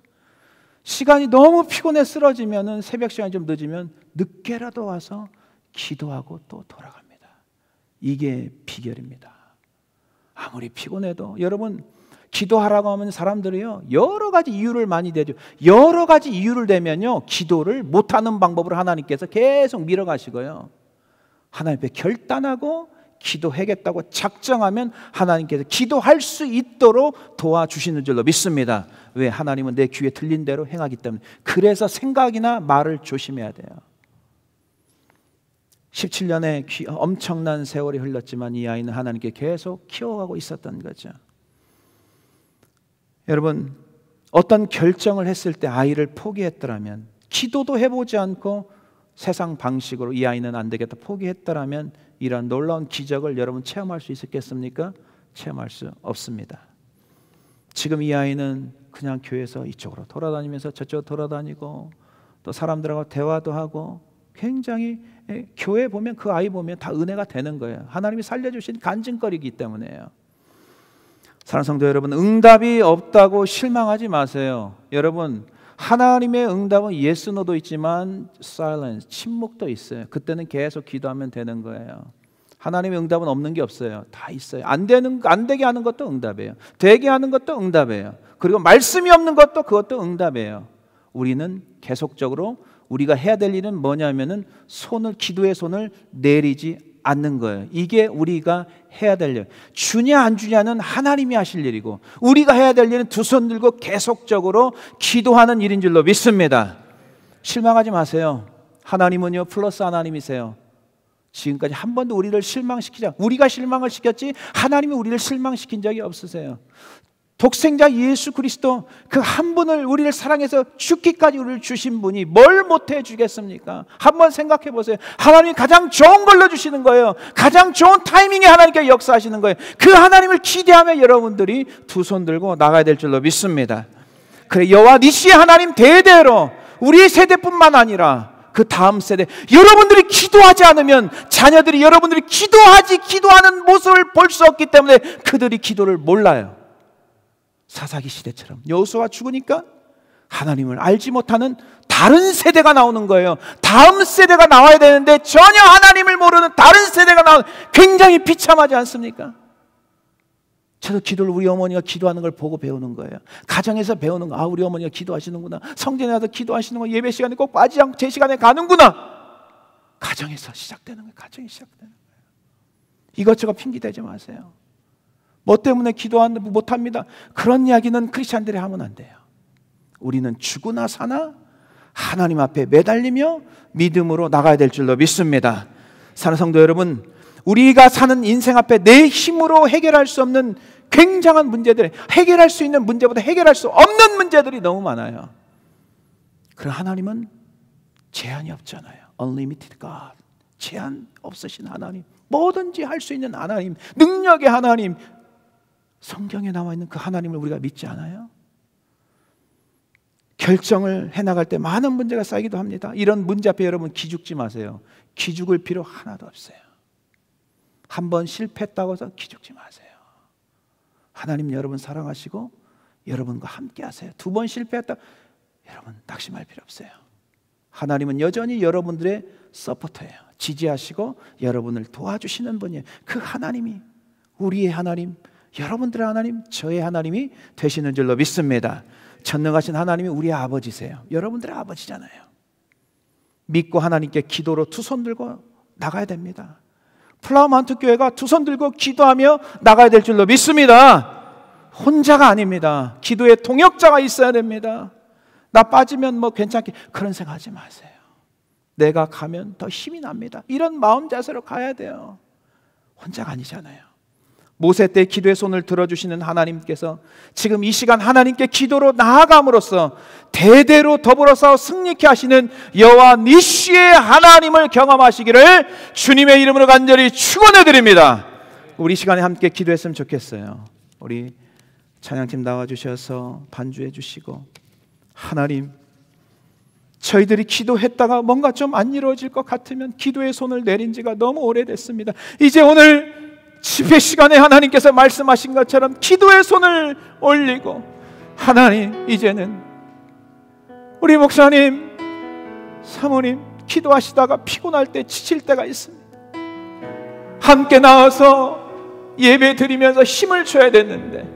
시간이 너무 피곤해 쓰러지면 새벽 시간이 좀 늦으면 늦게라도 와서 기도하고 또 돌아갑니다. 이게 비결입니다. 아무리 피곤해도 여러분 기도하라고 하면 사람들이요 여러 가지 이유를 많이 대죠. 여러 가지 이유를 대면요 기도를 못하는 방법으로 하나님께서 계속 밀어가시고요. 하나님 앞에 결단하고 기도하겠다고 작정하면 하나님께서 기도할 수 있도록 도와주시는 줄로 믿습니다. 왜? 하나님은 내 귀에 들린 대로 행하기 때문에. 그래서 생각이나 말을 조심해야 돼요. 17년의 엄청난 세월이 흘렀지만 이 아이는 하나님께 계속 키워가고 있었던 거죠. 여러분, 어떤 결정을 했을 때 아이를 포기했더라면, 기도도 해보지 않고 세상 방식으로 이 아이는 안 되겠다 포기했더라면 이런 놀라운 기적을 여러분 체험할 수 있었겠습니까? 체험할 수 없습니다. 지금 이 아이는 그냥 교회에서 이쪽으로 돌아다니면서 저쪽으로 돌아다니고 또 사람들하고 대화도 하고 굉장히 교회 보면 그 아이 보면 다 은혜가 되는 거예요. 하나님이 살려주신 간증거리이기 때문에요. 사랑하는 성도 여러분, 응답이 없다고 실망하지 마세요. 여러분, 하나님의 응답은 yes, no도 있지만 silence, 침묵도 있어요. 그때는 계속 기도하면 되는 거예요. 하나님의 응답은 없는 게 없어요. 다 있어요. 안 되게 하는 것도 응답이에요. 되게 하는 것도 응답이에요. 그리고 말씀이 없는 것도 그것도 응답이에요. 우리는 계속적으로 우리가 해야 될 일은 뭐냐면은 기도의 손을 내리지 않는 거예요. 이게 우리가 해야 될 일. 주냐 안 주냐는 하나님이 하실 일이고 우리가 해야 될 일은 두 손 들고 계속적으로 기도하는 일인 줄로 믿습니다. 실망하지 마세요. 하나님은요 플러스 하나님이세요. 지금까지 한 번도 우리를 우리가 실망을 시켰지 하나님이 우리를 실망시킨 적이 없으세요. 독생자 예수 그리스도 그 한 분을 우리를 사랑해서 죽기까지 우리를 주신 분이 뭘 못해 주겠습니까? 한번 생각해 보세요. 하나님이 가장 좋은 걸로 주시는 거예요. 가장 좋은 타이밍에 하나님께 역사하시는 거예요. 그 하나님을 기대하며 여러분들이 두 손 들고 나가야 될 줄로 믿습니다. 그래, 여호와 니시의 하나님 대대로 우리의 세대뿐만 아니라 그 다음 세대, 여러분들이 기도하지 않으면 자녀들이 여러분들이 기도하는 모습을 볼 수 없기 때문에 그들이 기도를 몰라요. 사사기 시대처럼 여호수아가 죽으니까 하나님을 알지 못하는 다른 세대가 나오는 거예요. 다음 세대가 나와야 되는데 전혀 하나님을 모르는 다른 세대가 굉장히 비참하지 않습니까? 저도 기도를 우리 어머니가 기도하는 걸 보고 배우는 거예요. 가정에서 배우는 거. 아, 우리 어머니가 기도하시는구나. 성전에 가서 기도하시는 거. 예배 시간에 꼭 빠지지 않고 제 시간에 가는구나. 가정에서 시작되는 거예요. 가정이 시작되는 거예요. 이것저것 핑계대지 마세요. 뭐 때문에 기도하는데 못합니다. 그런 이야기는 크리스찬들이 하면 안 돼요. 우리는 죽으나 사나 하나님 앞에 매달리며 믿음으로 나가야 될 줄로 믿습니다. 사랑하는 성도 여러분, 우리가 사는 인생 앞에 내 힘으로 해결할 수 없는 굉장한 문제들, 해결할 수 있는 문제보다 해결할 수 없는 문제들이 너무 많아요. 그럼 하나님은 제한이 없잖아요. Unlimited God, 제한 없으신 하나님, 뭐든지 할 수 있는 하나님, 능력의 하나님, 성경에 나와 있는 그 하나님을 우리가 믿지 않아요? 결정을 해나갈 때 많은 문제가 쌓이기도 합니다. 이런 문제 앞에 여러분 기죽지 마세요. 기죽을 필요 하나도 없어요. 한번 실패했다고 해서 기죽지 마세요. 하나님 여러분 사랑하시고 여러분과 함께 하세요. 2번 실패했다, 여러분 낙심할 필요 없어요. 하나님은 여전히 여러분들의 서포터예요. 지지하시고 여러분을 도와주시는 분이에요. 그 하나님이 우리의 하나님, 여러분들의 하나님, 저의 하나님이 되시는 줄로 믿습니다. 전능하신 하나님이 우리의 아버지세요. 여러분들의 아버지잖아요. 믿고 하나님께 기도로 2손 들고 나가야 됩니다. 플라워마운트 교회가 2손 들고 기도하며 나가야 될 줄로 믿습니다. 혼자가 아닙니다. 기도에 동역자가 있어야 됩니다. 나 빠지면 뭐 괜찮게, 그런 생각하지 마세요. 내가 가면 더 힘이 납니다. 이런 마음 자세로 가야 돼요. 혼자가 아니잖아요. 모세 때 기도의 손을 들어주시는 하나님께서 지금 이 시간 하나님께 기도로 나아감으로써 대대로 더불어 싸워 승리케 하시는 여호와 니시의 하나님을 경험하시기를 주님의 이름으로 간절히 축원해 드립니다. 우리 시간에 함께 기도했으면 좋겠어요. 우리 찬양팀 나와주셔서 반주해 주시고, 하나님, 저희들이 기도했다가 뭔가 좀 안 이루어질 것 같으면 기도의 손을 내린 지가 너무 오래됐습니다. 이제 오늘 집회 시간에 하나님께서 말씀하신 것처럼 기도의 손을 올리고, 하나님, 이제는 우리 목사님, 사모님 기도하시다가 피곤할 때, 지칠 때가 있습니다. 함께 나와서 예배 드리면서 힘을 줘야 됐는데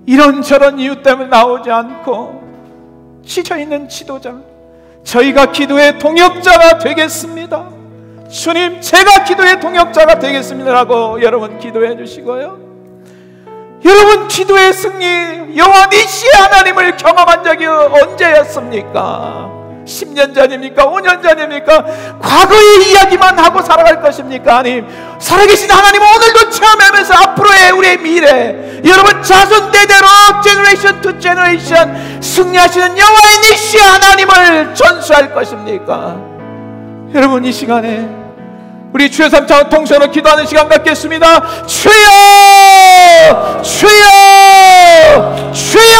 이런저런 이유 때문에 나오지 않고 지쳐있는 지도자, 저희가 기도의 동역자가 되겠습니다. 주님, 제가 기도의 동역자가 되겠습니다라고 여러분 기도해 주시고요. 여러분 기도의 승리, 여호와 니시의 하나님을 경험한 적이 언제였습니까? 10년 전입니까? 5년 전입니까? 과거의 이야기만 하고 살아갈 것입니까? 아님, 살아계신 하나님은 오늘도 체험하면서 앞으로의 우리의 미래, 여러분 자손 대대로 generation to generation 승리하시는 여호와의 니시의 하나님을 전수할 것입니까? 여러분 이 시간에 우리 주여 3차원 통성으로 기도하는 시간 갖겠습니다. 주여! 주여! 주여!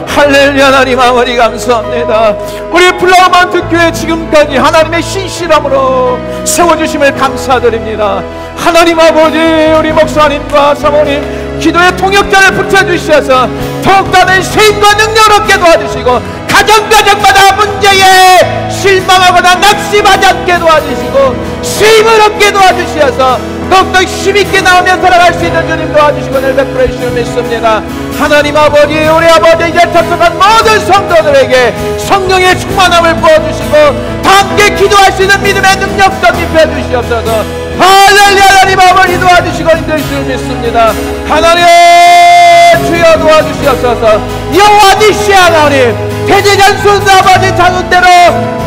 할렐루야. 하나님 아버지 감사합니다. 우리 플라워마운트 교회 지금까지 하나님의 신실함으로 세워주심을 감사드립니다. 하나님 아버지, 우리 목사님과 사모님 기도의 통역자를 붙여주셔서 더욱더 는 세임과 능력을 얻게 도와주시고, 가정마다 문제에 실망하거나 낙심하지 않게 도와주시고, 세임을 얻게 도와주셔서 더욱더 힘있게 나오며 살아갈 수 있는 주님 도와주시고 늘 베풀어 주시는 믿습니다. 하나님 아버지, 우리 아버지 이제 참석한 모든 성도들에게 성령의 충만함을 부어주시고 다 함께 기도할 수 있는 믿음의 능력도 입혀 주시옵소서. 할렐루야. 하나님 아버지 도와주시고 인도해주시는 믿습니다. 하나님 주여 도와주시옵소서. 여호와 니시 하나님, 대제전순 아버지 자손대로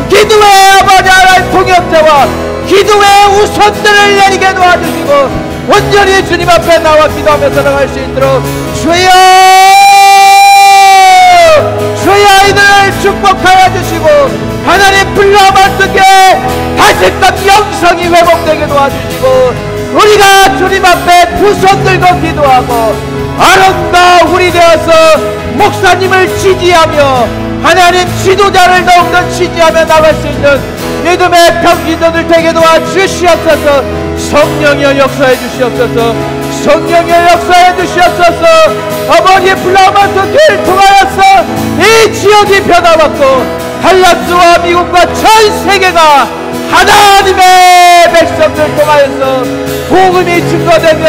기도의 아버지 하나님 통역자와 기도의 우선들을 내리게 도와주시고 온전히 주님 앞에 나와 기도하며 살아갈 수 있도록 주여, 주여 아이들을 축복하여 주시고, 하나님 플라워마운트 교회 다시금 영성이 회복되게 도와주시고, 우리가 주님 앞에 2손 들고 기도하고 아름다운 우리 되어서 목사님을 지지하며 하나님 지도자를 더욱더 지지하며 나갈 수 있는 믿음의 평신도들 되게 도와주시옵소서. 성령이여 역사해 주시옵소서. 성령이여 역사해 주시옵소서. 아버지 플라워마운트 교회를 통하여서 이 지역이 변화받고 달라스와 미국과 전 세계가 하나님의 백성들 통하여서 복음이 증거되며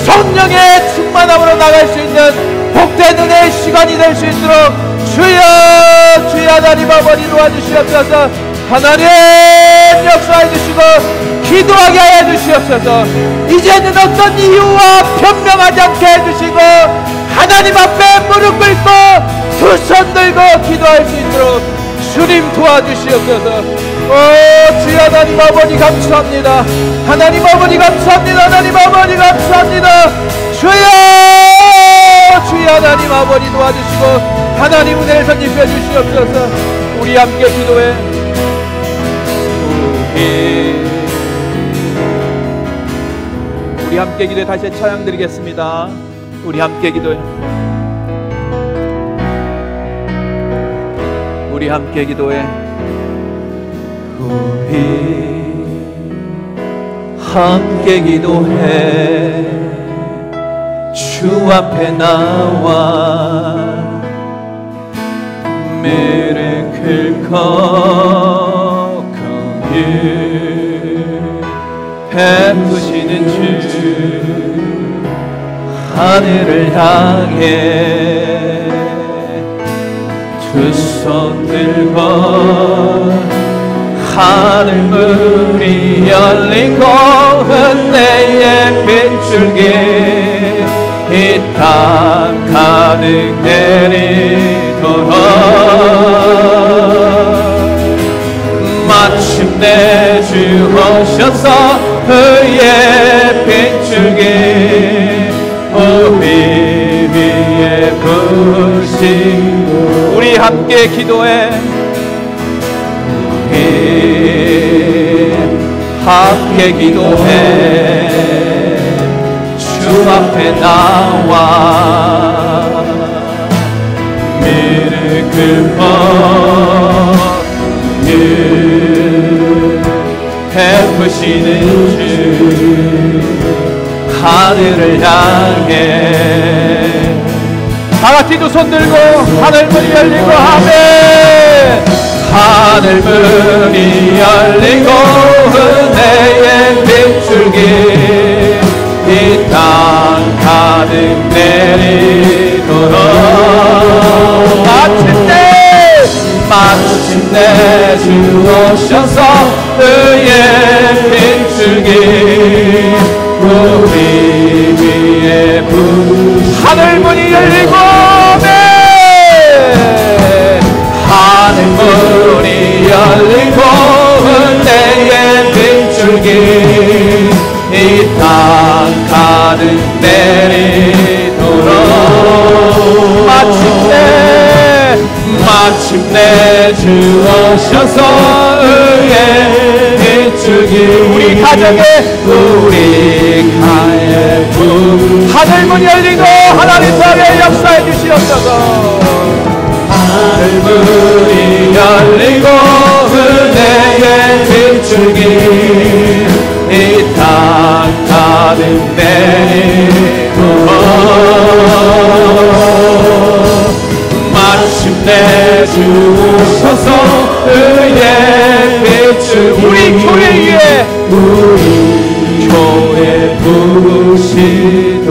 성령의 충만함으로 나갈 수 있는 복된 은혜의 시간이 될 수 있도록 주여 주여 하나님 아버지 도와주시옵소서. 하나님 역사해 주시고 기도하게 하여 주시옵소서. 이제는 어떤 이유와 변명하지 않게 해주시고 하나님 앞에 무릎 꿇고 두 손 들고 기도할 수 있도록 주님 도와주시옵소서. 오 주여 하나님 아버지 감사합니다. 하나님 아버지 감사합니다. 하나님 아버지 감사합니다. 주여 주여 하나님 아버지 도와주시고 하나님 은혜를 선입해 주시옵소서. 우리 함께 기도해. 우리 함께 기도해. 다시 찬양 드리겠습니다. 우리 함께 기도해. 우리 함께 기도해. 우리 함께 기도해. 주 앞에 나와 미래클 베푸시는 주 하늘을 향해 두 손 들고 하늘 문이 열리고 은혜의 빗줄기 이 땅 가득 내리도록 마침내 주 오셔서 의의 빗줄기 우리 위에 부으시고 우리 함께 기도해. 우리 함께 기도해. 주 앞에 나와 미래클 베푸시는 주 하늘을 향해 다같이 두 손 들고 하늘 문이 열리고 아멘. 하늘 문이 열리고 은혜의 빗줄기 이 땅 가득 내리도록 마침내 주 오셔서 의의 빗줄기 우리 위에 하늘 문이 열리고 하늘 문이 열리고 은혜의 빗줄기 이 땅 가득 내리도록 마침내 주 오셔서 의의 빗줄기 우리 가정에 하늘 문이 열리고 하나님 사회에 역사해 주시옵소서. 하늘 문이 열리고 은혜의 빗줄기 이 땅 가득 내리도록 마침내 주 오셔서 의의 빛을 우리 교회 부으시도록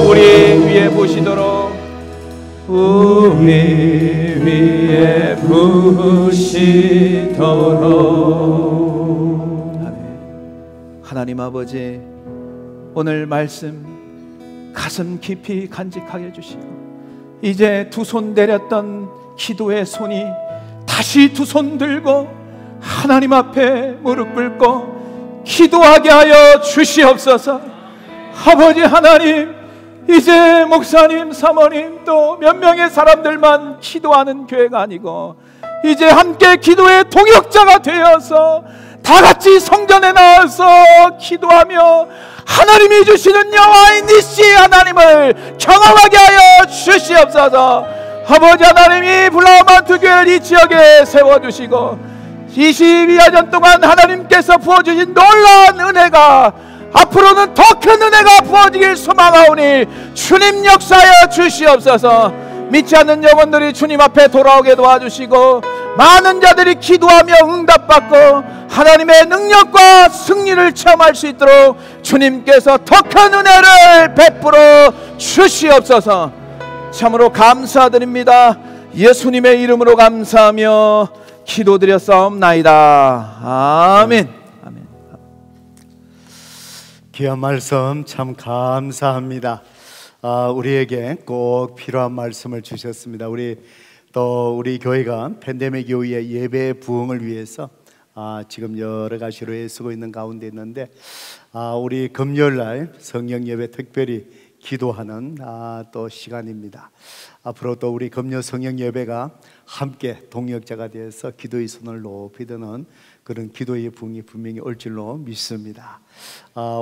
우리 위에 부으시도록 우리 위에 부으시도록. 하나님 아버지 오늘 말씀 가슴 깊이 간직하게 해주시고 이제 두 손 내렸던 기도의 손이 다시 두 손 들고 하나님 앞에 무릎 꿇고 기도하게 하여 주시옵소서. 아버지 하나님 이제 목사님 사모님 또 몇 명의 사람들만 기도하는 교회가 아니고 이제 함께 기도의 동역자가 되어서 다같이 성전에 나와서 기도하며 하나님이 주시는 여호와의 니시 하나님을 경험하게 하여 주시옵소서. 아버지 하나님이 블라우만트 교회를 이 지역에 세워주시고 22년 동안 하나님께서 부어주신 놀라운 은혜가 앞으로는 더 큰 은혜가 부어지길 소망하오니 주님 역사하여 주시옵소서. 믿지 않는 영혼들이 주님 앞에 돌아오게 도와주시고 많은 자들이 기도하며 응답받고 하나님의 능력과 승리를 체험할 수 있도록 주님께서 더 큰 은혜를 베풀어 주시옵소서. 참으로 감사드립니다. 예수님의 이름으로 감사하며 기도드렸사옵나이다. 아멘. 아멘. 귀한 말씀 참 감사합니다. 우리에게 꼭 필요한 말씀을 주셨습니다. 우리 교회가 팬데믹 이후에 예배 부흥을 위해서 지금 여러 가지로 애쓰고 있는 가운데 있는데, 우리 금요일날 성령 예배 특별히 기도하는 또 시간입니다. 앞으로 또 우리 금요 성령 예배가 함께 동역자가 되어서 기도의 손을 높이 드는 그런 기도의 부흥이 분명히 올 줄로 믿습니다.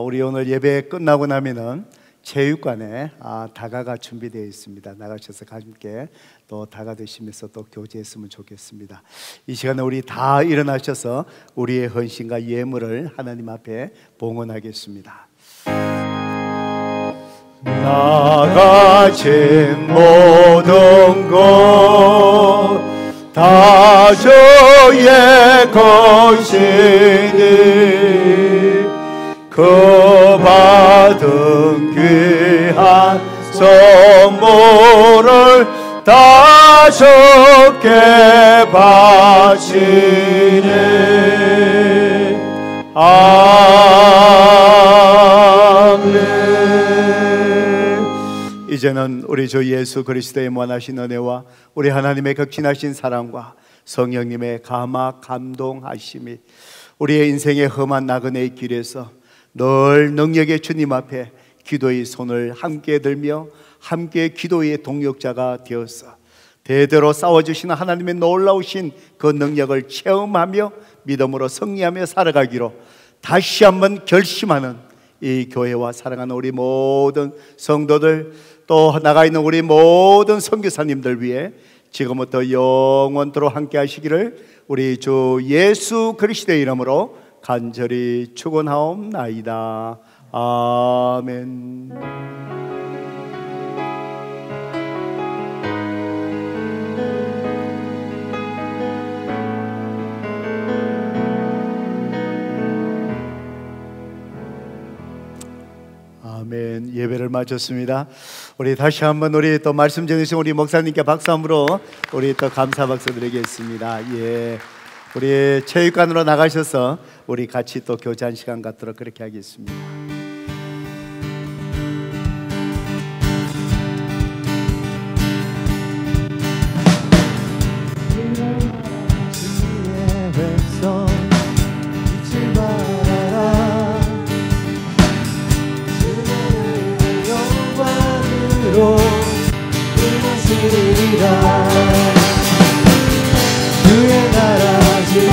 우리 오늘 예배 끝나고 나면은 체육관에 다가가 준비되어 있습니다. 나가셔서 함께 또 다가 되시면서 또 교제했으면 좋겠습니다. 이 시간에 우리 다 일어나셔서 우리의 헌신과 예물을 하나님 앞에 봉헌하겠습니다. 나가진 모든 것 다 주의 것이니 그 받은 귀한 선물을 다 주께 바치네. 아멘. 이제는 우리 주 예수 그리스도의 무한하신 은혜와 우리 하나님의 극진하신 사랑과 성령님의 감화 감동하심이 우리의 인생의 험한 나그네의 길에서 늘 능력의 주님 앞에 기도의 손을 함께 들며 함께 기도의 동역자가 되어서 대대로 싸워주시는 하나님의 놀라우신 그 능력을 체험하며 믿음으로 승리하며 살아가기로 다시 한번 결심하는 이 교회와 사랑하는 우리 모든 성도들, 또 나가 있는 우리 모든 선교사님들 위해 지금부터 영원토록 함께 하시기를 우리 주 예수 그리스도의 이름으로 간절히 축원하옵나이다. 아멘. 아멘. 예배를 마쳤습니다. 우리 다시 한번 우리 또 말씀 전해주신 우리 목사님께 박수 한번으로 우리 또 감사 박수 드리겠습니다. 예. 우리 체육관으로 나가셔서 우리 같이 또 교제한 시간 갖도록 그렇게 하겠습니다. 주의 나라 주의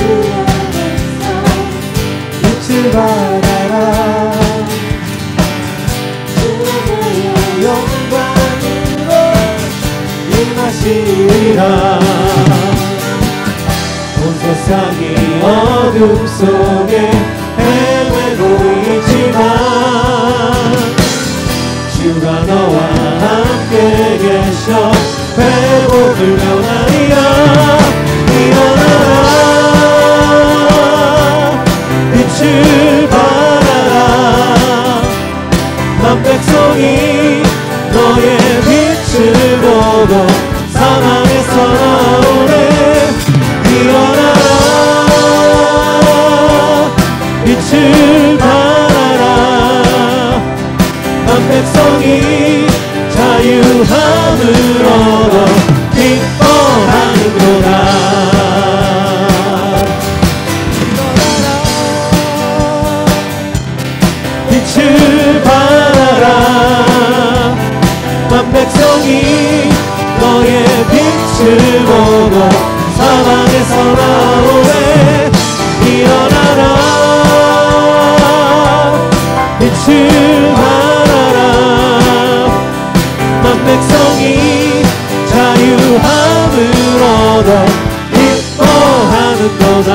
빛을 받아라. 주의 영광으로 임하시리라. 온 세상이 어둠 속에 헤매고 있지만 주가 너와 함께 계셔 회복을 면하리라. 일어나라 빛을 발하라. 만 백성이 너의 빛을 보고 사망에서 나오네. 일어나라 빛을 발하라. 만 백성이 자유함을 얻어 기뻐하는도다. 빛을 발하라. 만 백성이 너의 빛을 보고 사망에서 나오네. 일어나라 빛을 발하라. 만 백성이 자유함을 얻어 기뻐하는도다.